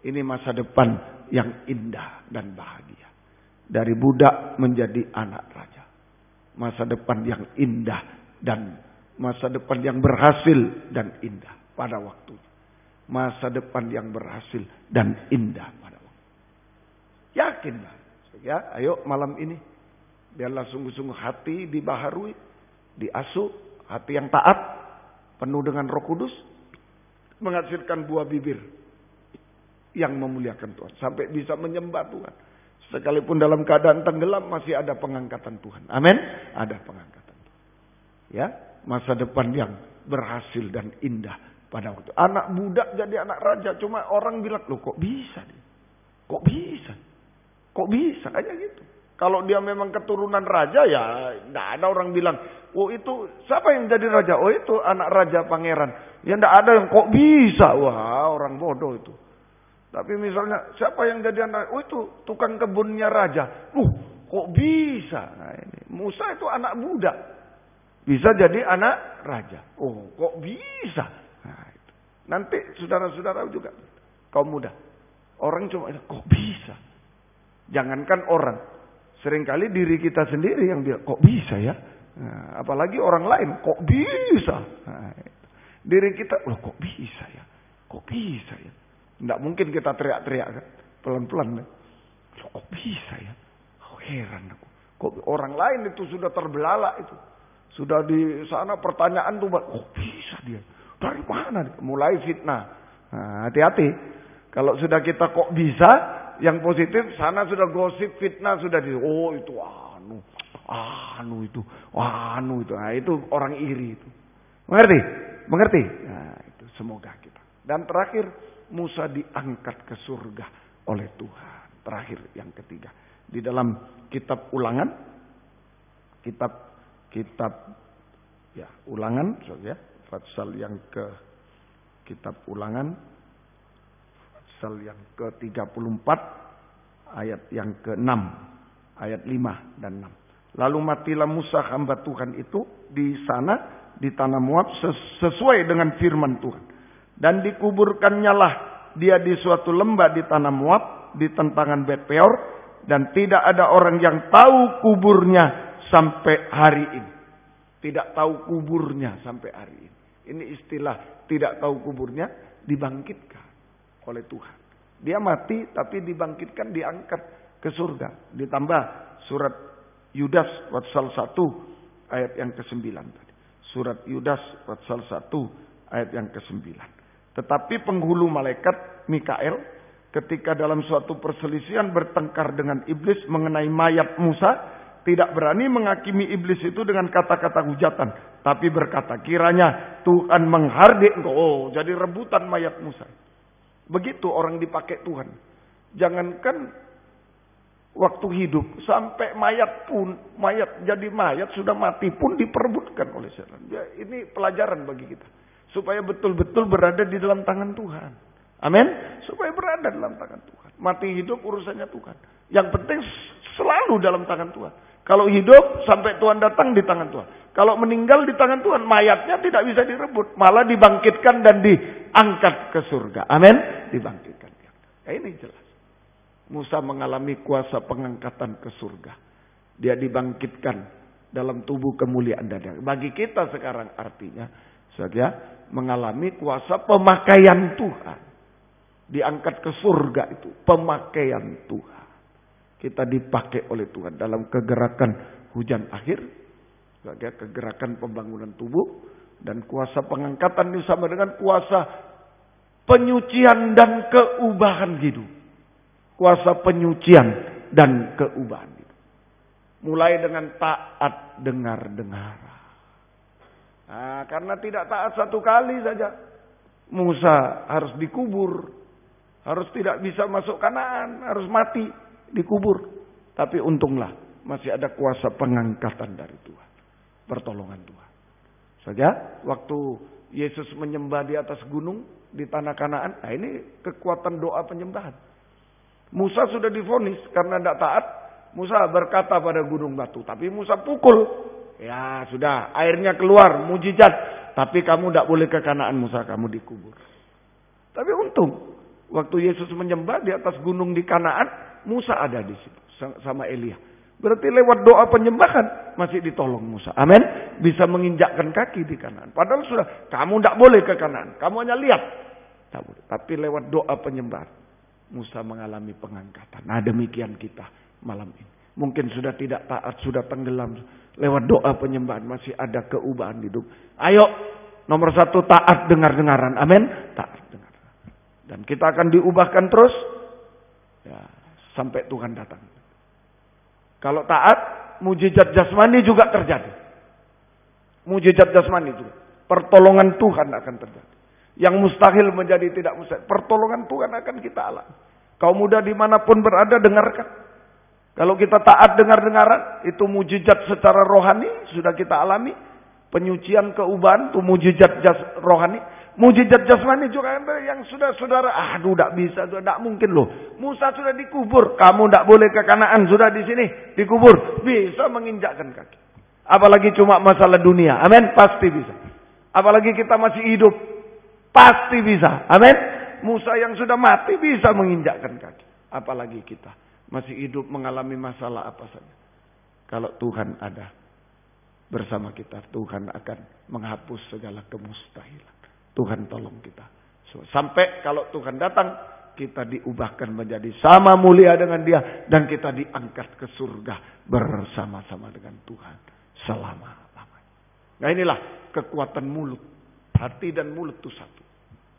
[SPEAKER 3] Ini masa depan yang indah dan bahagia. Dari budak menjadi anak raja. Masa depan yang indah dan masa depan yang berhasil dan indah pada waktunya. Masa depan yang berhasil dan indah pada waktunya. Yakinlah. Ya, ayo malam ini. Biarlah sungguh-sungguh hati dibaharui. Diasuh, hati yang taat, penuh dengan Roh Kudus, menghasilkan buah bibir yang memuliakan Tuhan. Sampai bisa menyembah Tuhan. Sekalipun dalam keadaan tenggelam masih ada pengangkatan Tuhan. Amin. Ada pengangkatan Tuhan. Ya, masa depan yang berhasil dan indah pada waktu. Anak budak jadi anak raja. Cuma orang bilang, loh kok bisa? Kok bisa? Kok bisa? Kayak gitu. Kalau dia memang keturunan raja ya tidak ada orang bilang, oh itu siapa yang jadi raja? Oh itu anak raja pangeran. Ya tidak ada yang kok bisa. Wah orang bodoh itu. Tapi misalnya siapa yang jadi anak? Oh itu tukang kebunnya raja. Kok bisa? Nah, ini Musa itu anak budak. Bisa jadi anak raja. Oh kok bisa? Nah, itu. Nanti saudara-saudara juga kaum muda. Orang cuma kok bisa? Jangankan orang. Seringkali diri kita sendiri yang bilang, kok bisa ya? Nah, apalagi orang lain, kok bisa? Nah, diri kita, loh kok bisa ya? Kok bisa ya? Tidak mungkin kita teriak-teriak kan? Pelan-pelan. Loh kok bisa ya? Oh, heran aku. Kok orang lain itu sudah terbelalak itu. Sudah di sana pertanyaan tuh, kok bisa dia? Dari mana dia? Mulai fitnah. Nah, hati-hati. Kalau sudah kita kok bisa, yang positif, sana sudah gosip, fitnah sudah di, oh itu itu. Nah, itu orang iri itu. Mengerti? Mengerti? Nah, itu semoga kita. Dan terakhir, Musa diangkat ke surga oleh Tuhan. Terakhir, yang ketiga. Di dalam kitab Ulangan, Ulangan, ya, pasal yang kitab Ulangan, pasal yang ke-34, ayat yang ke-6, ayat 5 dan 6. Lalu matilah Musa hamba Tuhan itu di sana, di tanah Moab, sesuai dengan firman Tuhan. Dan dikuburkannya lah dia di suatu lembah di tanah Moab, di tentangan Bet Peor, dan tidak ada orang yang tahu kuburnya sampai hari ini. Tidak tahu kuburnya sampai hari ini. Ini istilah tidak tahu kuburnya, dibangkitkan oleh Tuhan. Dia mati tapi dibangkitkan, diangkat ke surga. Ditambah surat Yudas pasal 1 ayat yang ke-9 tadi. Surat Yudas pasal 1 ayat yang ke-9. Tetapi penghulu malaikat Mikael ketika dalam suatu perselisihan bertengkar dengan iblis mengenai mayat Musa, tidak berani menghakimi iblis itu dengan kata-kata hujatan, tapi berkata, kiranya Tuhan menghardik engkau. Oh, jadi rebutan mayat Musa. Begitu orang dipakai Tuhan. Jangankan waktu hidup, sampai mayat jadi mayat sudah mati pun diperebutkan oleh setan. Ya, ini pelajaran bagi kita, supaya betul-betul berada di dalam tangan Tuhan. Amin. Supaya berada dalam tangan Tuhan. Mati hidup urusannya Tuhan. Yang penting selalu dalam tangan Tuhan. Kalau hidup sampai Tuhan datang di tangan Tuhan. Kalau meninggal di tangan Tuhan, mayatnya tidak bisa direbut, malah dibangkitkan dan diangkat ke surga. Amin. Dibangkitkan. Ya, ini jelas. Musa mengalami kuasa pengangkatan ke surga. Dia dibangkitkan dalam tubuh kemuliaan dada. Bagi kita sekarang artinya, saudara, mengalami kuasa pemakaian Tuhan. Diangkat ke surga itu pemakaian Tuhan. Kita dipakai oleh Tuhan dalam kegerakan hujan akhir, kegerakan pembangunan tubuh, dan kuasa pengangkatan ini sama dengan kuasa penyucian dan keubahan hidup. Kuasa penyucian dan keubahan hidup. Mulai dengan taat dengar-dengar. Nah, karena tidak taat satu kali saja, Musa harus dikubur. Harus tidak bisa masuk Kanaan, harus mati, dikubur. Tapi untunglah masih ada kuasa pengangkatan dari Tuhan. Pertolongan Tuhan. Saja, waktu Yesus menyembah di atas gunung, di tanah Kanaan, nah ini kekuatan doa penyembahan. Musa sudah divonis karena tidak taat. Musa berkata pada gunung batu, tapi Musa pukul. Ya sudah, airnya keluar, mujizat. Tapi kamu tidak boleh ke Kanaan, Musa, kamu dikubur. Tapi untung. Waktu Yesus menyembah di atas gunung di Kanaan, Musa ada di situ sama Elia. Berarti lewat doa penyembahan masih ditolong Musa. Amin. Bisa menginjakkan kaki di Kanaan. Padahal sudah, kamu tidak boleh ke Kanaan. Kamu hanya lihat. Tak boleh. Tapi lewat doa penyembahan, Musa mengalami pengangkatan. Nah, demikian kita malam ini. Mungkin sudah tidak taat, sudah tenggelam. Lewat doa penyembahan masih ada keubahan hidup. Ayo, nomor 1 taat dengar-dengaran. Amin. Taat dengar. Dan kita akan diubahkan terus ya, sampai Tuhan datang. Kalau taat, mujizat jasmani juga terjadi. Mujizat jasmani juga. Pertolongan Tuhan akan terjadi. Yang mustahil menjadi tidak mustahil. Pertolongan Tuhan akan kita alami. Kaum muda dimanapun berada, dengarkan. Kalau kita taat dengar-dengaran, itu mujizat secara rohani sudah kita alami. Penyucian keubahan itu mujizat rohani. Mujizat jasmani juga yang sudah saudara, aduh tidak bisa, tidak mungkin loh. Musa sudah dikubur, kamu tidak boleh ke Kanaan, sudah di sini dikubur, bisa menginjakkan kaki. Apalagi cuma masalah dunia, amin, pasti bisa. Apalagi kita masih hidup, pasti bisa, amin. Musa yang sudah mati bisa menginjakkan kaki. Apalagi kita masih hidup, mengalami masalah apa saja. Kalau Tuhan ada bersama kita, Tuhan akan menghapus segala kemustahilan. Tuhan tolong kita. Sampai kalau Tuhan datang, kita diubahkan menjadi sama mulia dengan Dia. Dan kita diangkat ke surga bersama-sama dengan Tuhan selama-lamanya. Nah inilah kekuatan mulut. Hati dan mulut itu satu.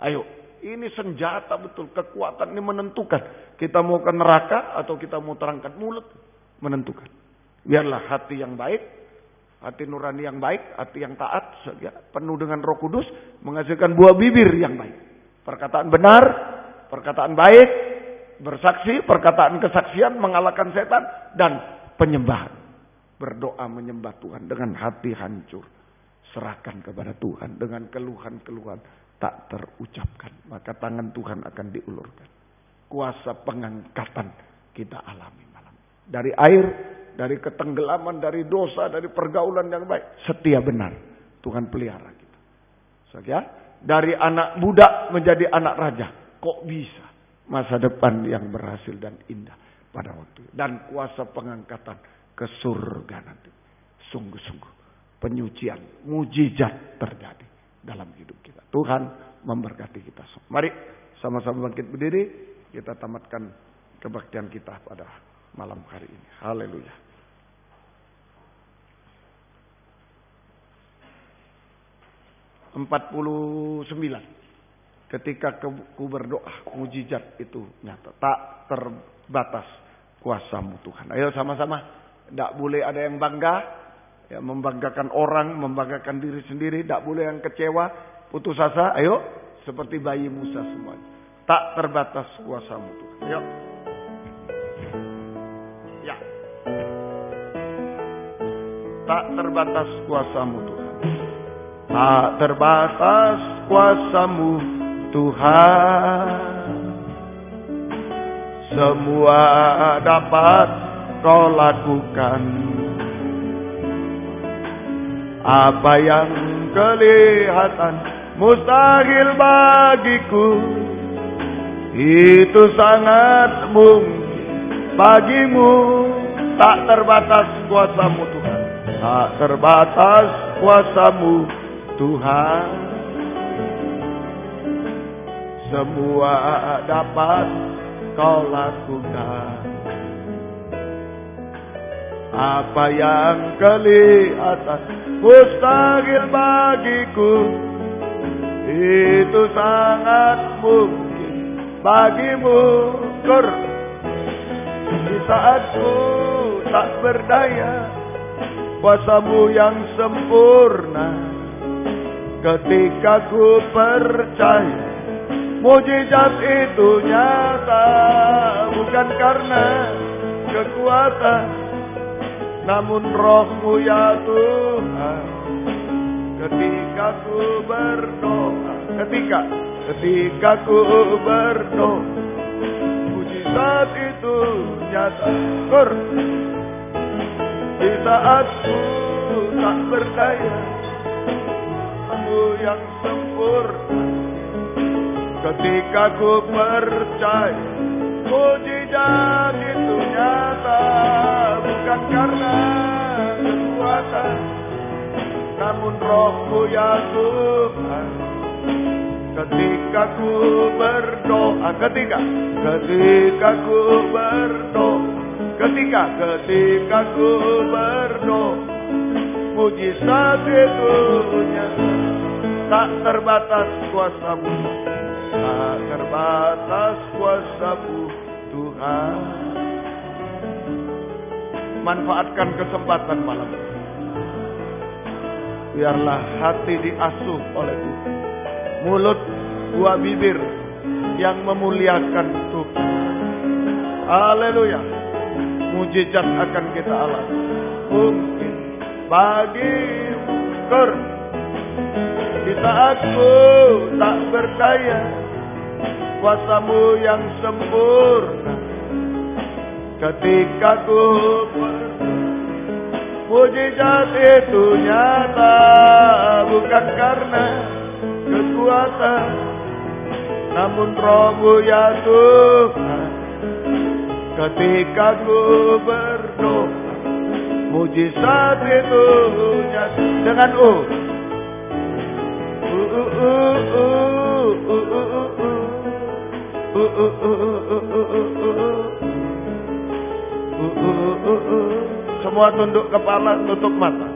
[SPEAKER 3] Ayo, ini senjata betul. Kekuatan ini menentukan. Kita mau ke neraka atau kita mau terangkat mulut. Menentukan. Biarlah hati yang baik, hati nurani yang baik, hati yang taat, penuh dengan Roh Kudus, menghasilkan buah bibir yang baik. Perkataan benar, perkataan baik, bersaksi, perkataan kesaksian, mengalahkan setan, dan penyembahan. Berdoa menyembah Tuhan dengan hati hancur. Serahkan kepada Tuhan dengan keluhan-keluhan tak terucapkan. Maka tangan Tuhan akan diulurkan. Kuasa pengangkatan kita alami malam. Dari air, dari ketenggelaman, dari dosa, dari pergaulan yang baik. Setia benar. Tuhan pelihara kita. Dari anak budak menjadi anak raja. Kok bisa? Masa depan yang berhasil dan indah pada waktu itu. Dan kuasa pengangkatan ke surga nanti. Sungguh-sungguh penyucian, mujizat terjadi dalam hidup kita. Tuhan memberkati kita semua. Mari sama-sama bangkit berdiri. Kita tamatkan kebaktian kita pada malam hari ini. Haleluya. Ketika ku berdoa, mujizat itu nyata. Tak terbatas kuasa-Mu Tuhan. Ayo sama-sama. Tidak boleh ada yang bangga. Ya, membanggakan orang, membanggakan diri sendiri. Tidak boleh yang kecewa, putus asa. Ayo, seperti bayi Musa semuanya. Tak terbatas kuasa-Mu Tuhan. Ayo. Ya. Tak terbatas kuasa-Mu Tuhan. Tak terbatas kuasa-Mu Tuhan. Semua dapat Kau lakukan. Apa yang kelihatan mustahil bagiku, itu sangat mungkin bagimu. Tak terbatas kuasa-Mu Tuhan. Tak terbatas kuasa-Mu Tuhan. Semua dapat Kau lakukan. Apa yang kelihatan mustahil bagiku, itu sangat mungkin bagimu. Di saat ku tak berdaya, kuasa-Mu yang sempurna. Ketika ku percaya, mujizat itu nyata. Bukan karena kekuatan, namun Roh-Mu ya Tuhan. Ketika ku berdoa, ketika ku berdoa, mujizat itu nyata. Di saat ku tak berdaya, Mu yang sempurna. Ketika ku percaya, mujizat itu nyata. Bukan karena kekuatan, namun Roh-Mu ya Tuhan. Ketika ku berdoa, ketika ku berdoa, ketika ku berdoa, mujizat itu nyata. Tak terbatas kuasa-Mu, tak terbatas kuasa-Mu Tuhan. Manfaatkan kesempatan malam. Biarlah hati diasuh oleh Tuhan. Mulut, buah bibir yang memuliakan Tuhan. Haleluya. Mujizat akan kita alami. Mungkin bagimu. Di saat ku tak berdaya, kuasa-Mu yang sempurna. Ketika ku mujizat itu nyata. Bukan karena kekuatan, namun Roh-Mu ya Tuhan. Ketika ku berdoa, mujizat itu nyata. Dengan semua tunduk kepala, tutup mata.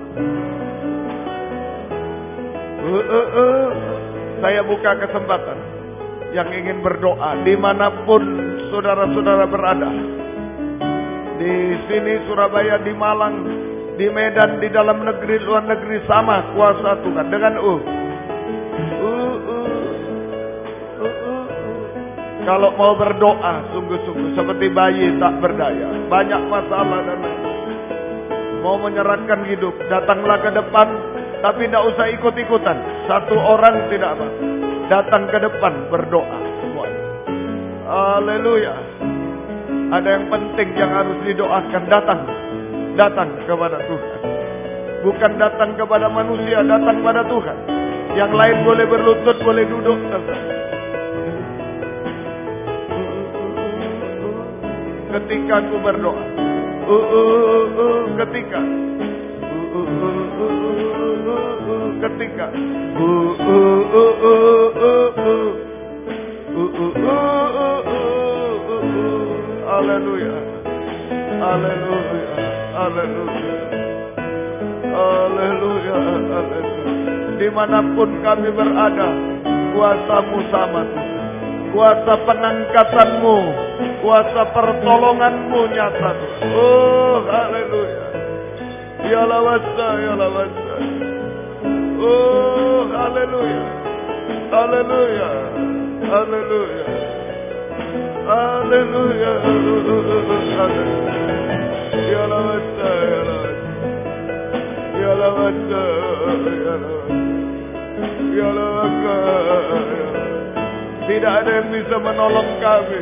[SPEAKER 3] Saya buka kesempatan yang ingin berdoa dimanapun saudara-saudara berada. Di sini Surabaya, di Malang, di Medan, di dalam negeri, luar negeri, sama kuasa Tuhan. Dengan kalau mau berdoa sungguh-sungguh seperti bayi tak berdaya, banyak masalah dan lain-lain, mau menyerahkan hidup, datanglah ke depan, tapi tidak usah ikut-ikutan. Satu orang tidak apa, datang ke depan berdoa semuanya. Haleluya. Ada yang penting yang harus didoakan, datang kepada Tuhan. Bukan datang kepada manusia, datang pada Tuhan. Yang lain boleh berlutut, boleh duduk. Ketika aku berdoa, ketika haleluya, haleluya, haleluya, haleluya, haleluya. Dimanapun kami berada, kuasa-Mu sama Tuhan. Kuasa pengangkatanmu, kuasa pertolonganmu nyata Tuhan. Oh, haleluya. Ya lawasa, ya lawasa. Oh, haleluya. Haleluya. Haleluya. Haleluya. Ya lawasa, ya lawasa. Ya lawasa, ya lawasa. Ya lawasa, ya. Tidak ada yang bisa menolong kami.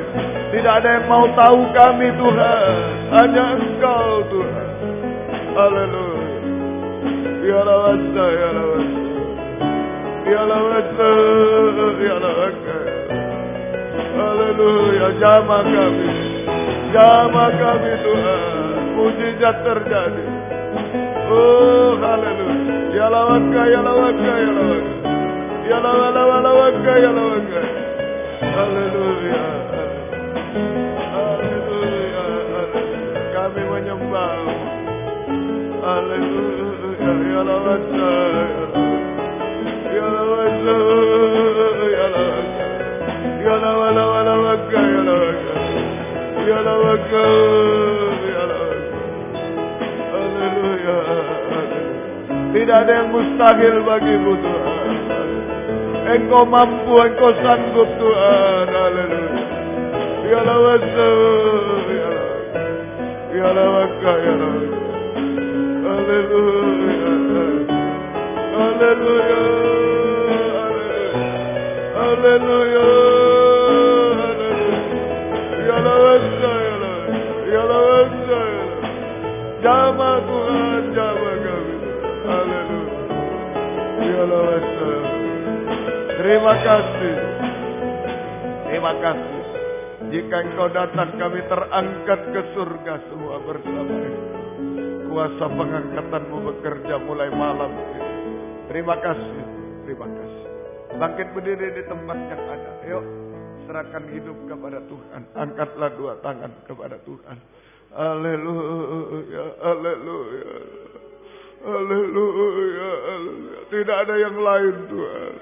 [SPEAKER 3] Tidak ada yang mau tahu kami Tuhan. Hanya Engkau Tuhan. Haleluya. Ya lawasa, ya lawasa. Ya lawasa, ya lawasa. Haleluya. Jamah kami. Jamah kami Tuhan. Mujizat terjadi. Oh haleluya. Ya lawasa, ya lawasa, ya lawasa. Ya lawasa, ya lawasa. Haleluya. Haleluya. Kami menyembah. Haleluya. Ya lawasa. Ya lawasa. Ya lawasa. Ya lawasa. Ya lawasa. Ya lawasa. Ya lawasa. Haleluya. Tidak ada yang mustahil bagimu Tuhan. Engkau mampu, Engkau sanggup Tuhan. Haleluya. Ya lawasa, ya lawasa. Ya lawasa, ya lawasa. Haleluya. Haleluya. Haleluya. Ya lawasa, ya lawasa. Ya lawasa, ya lawasa. Jamah Tuhan, jamah kami. Haleluya. Ya lawasa. Terima kasih. Terima kasih. Jika Engkau datang, kami terangkat ke surga semua bersama. Kuasa pengangkatan-Mu bekerja mulai malam ini. Terima kasih. Terima kasih. Bangkit berdiri di tempat yang ada. Yuk, serahkan hidup kepada Tuhan. Angkatlah dua tangan kepada Tuhan. Haleluya. Haleluya. Haleluya. Haleluya. Tidak ada yang lain Tuhan.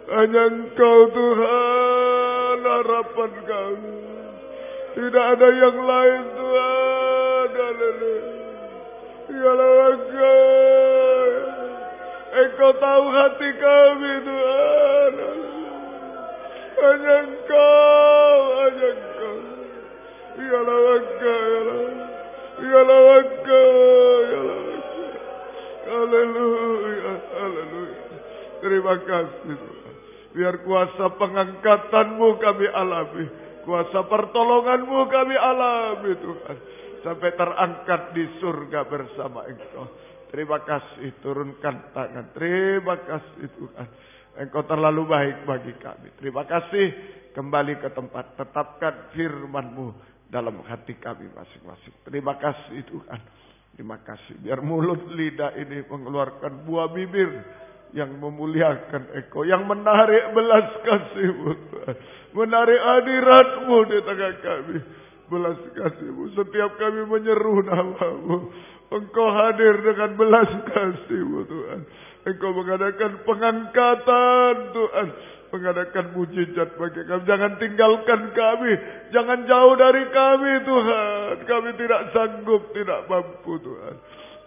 [SPEAKER 3] Hanya Engkau Tuhan, harapan kami. Tidak ada yang lain Tuhan. Haleluya. Ya Engkau. Engkau tahu hati kami Tuhan. Hanya Engkau, hanya Engkau. Ya Engkau, ya Engkau, ya Engkau. Haleluya, haleluya. Terima kasih Tuhan. Biar kuasa pengangkatan-Mu kami alami. Kuasa pertolongan-Mu kami alami Tuhan. Sampai terangkat di surga bersama Engkau. Terima kasih, turunkan tangan. Terima kasih Tuhan. Engkau terlalu baik bagi kami. Terima kasih, kembali ke tempat. Tetapkan firman-Mu dalam hati kami masing-masing. Terima kasih Tuhan. Terima kasih. Biar mulut lidah ini mengeluarkan buah bibir yang memuliakan Engkau, yang menarik belas kasih-Mu, Tuhan. Menarik hadirat-Mu di tengah kami. Belas kasih-Mu. Setiap kami menyeru nama-Mu, Engkau hadir dengan belas kasih-Mu, Tuhan. Engkau mengadakan pengangkatan, Tuhan. Mengadakan mujizat bagi kami. Jangan tinggalkan kami. Jangan jauh dari kami, Tuhan. Kami tidak sanggup, tidak mampu, Tuhan.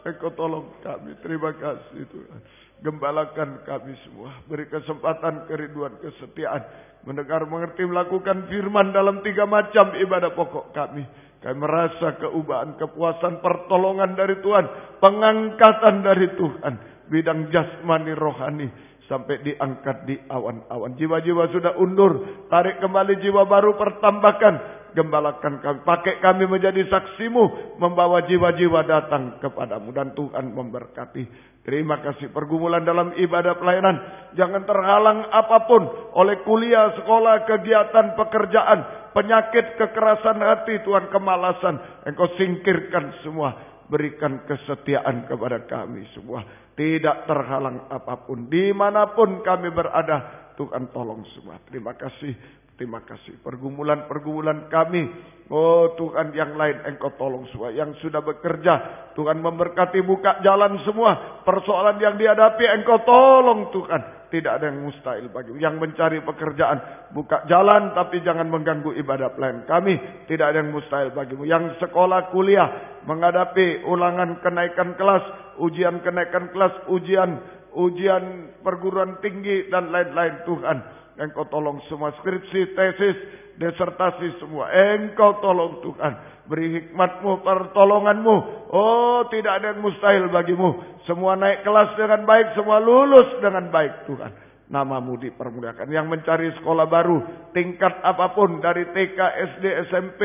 [SPEAKER 3] Engkau tolong kami. Terima kasih, Tuhan. Gembalakan kami semua. Beri kesempatan, kerinduan, kesetiaan. Mendengar, mengerti, melakukan firman dalam 3 macam ibadah pokok kami. Kami merasa keubahan, kepuasan, pertolongan dari Tuhan. Pengangkatan dari Tuhan. Bidang jasmani, rohani. Sampai diangkat di awan-awan. Jiwa-jiwa sudah undur. Tarik kembali jiwa baru, pertambahkan. Gembalakan kami. Pakai kami menjadi saksimu. Membawa jiwa-jiwa datang kepadamu. Dan Tuhan memberkati. Terima kasih. Pergumulan dalam ibadah pelayanan. Jangan terhalang apapun. Oleh kuliah, sekolah, kegiatan, pekerjaan. Penyakit, kekerasan hati. Tuhan, kemalasan. Engkau singkirkan semua. Berikan kesetiaan kepada kami semua. Tidak terhalang apapun. Dimanapun kami berada. Tuhan tolong semua. Terima kasih. Terima kasih. Pergumulan-pergumulan kami. Oh Tuhan, yang lain Engkau tolong semua. Yang sudah bekerja. Tuhan memberkati, buka jalan semua. Persoalan yang dihadapi Engkau tolong Tuhan. Tidak ada yang mustahil bagimu. Yang mencari pekerjaan, buka jalan tapi jangan mengganggu ibadah pelayan kami. Tidak ada yang mustahil bagimu. Yang sekolah, kuliah, menghadapi ulangan kenaikan kelas, ujian kenaikan kelas, ujian perguruan tinggi dan lain-lain, Tuhan. Engkau tolong semua. Skripsi, tesis, desertasi semua. Engkau tolong Tuhan. Beri hikmat-Mu, pertolongan-Mu. Oh, tidak ada yang mustahil bagimu. Semua naik kelas dengan baik. Semua lulus dengan baik, Tuhan. Nama-Mu dipermuliakan. Yang mencari sekolah baru. Tingkat apapun. Dari TK, SD, SMP,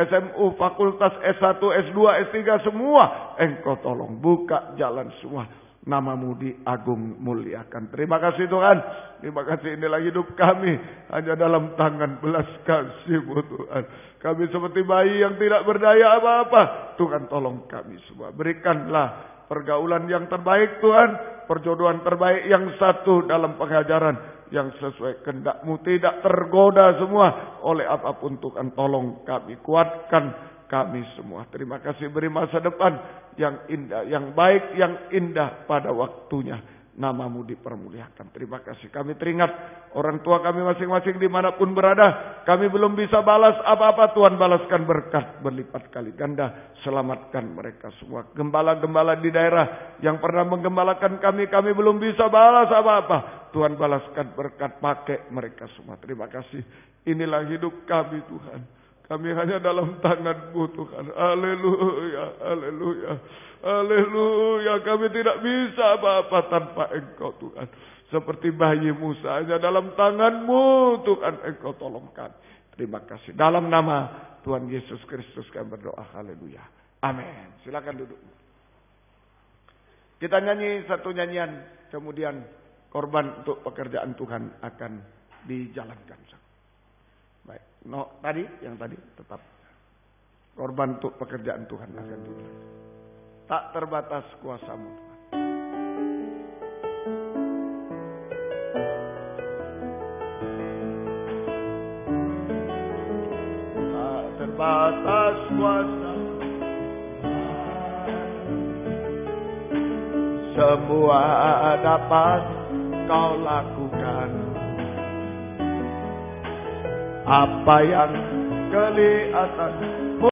[SPEAKER 3] SMU, fakultas, S1, S2, S3. Semua. Engkau tolong. Buka jalan semua. Nama-Mu diagung muliakan. Terima kasih Tuhan. Terima kasih, inilah hidup kami. Hanya dalam tangan belas kasih-Mu Tuhan. Kami seperti bayi yang tidak berdaya apa-apa. Tuhan tolong kami semua. Berikanlah pergaulan yang terbaik Tuhan. Perjodohan terbaik yang satu dalam pengajaran. Yang sesuai kehendak-Mu. Tidak tergoda semua oleh apapun Tuhan. Tolong kami. Kuatkan kami semua. Terima kasih, beri masa depan yang indah, yang baik, yang indah pada waktunya. Nama-Mu dipermuliakan. Terima kasih. Kami teringat orang tua kami masing-masing dimanapun berada. Kami belum bisa balas apa-apa. Tuhan balaskan berkat berlipat kali ganda. Selamatkan mereka semua. Gembala-gembala di daerah yang pernah menggembalakan kami. Kami belum bisa balas apa-apa. Tuhan balaskan berkat, pakai mereka semua. Terima kasih. Inilah hidup kami Tuhan. Kami hanya dalam tangan-Mu Tuhan. Haleluya, haleluya, haleluya. Kami tidak bisa apa-apa tanpa Engkau Tuhan. Seperti bayi Musa, hanya dalam tangan-Mu Tuhan. Engkau tolong kami. Terima kasih. Dalam nama Tuhan Yesus Kristus kami berdoa. Haleluya. Amin. Silakan duduk. Kita nyanyi satu nyanyian. Kemudian korban untuk pekerjaan Tuhan akan dijalankan. Baik, tadi yang tadi tetap korban untuk pekerjaan Tuhan akan dijalankan. Tak terbatas kuasa-Mu Tuhan. Tak terbatas kuasa, semua dapat Kau lakukan. Apa yang kelihatan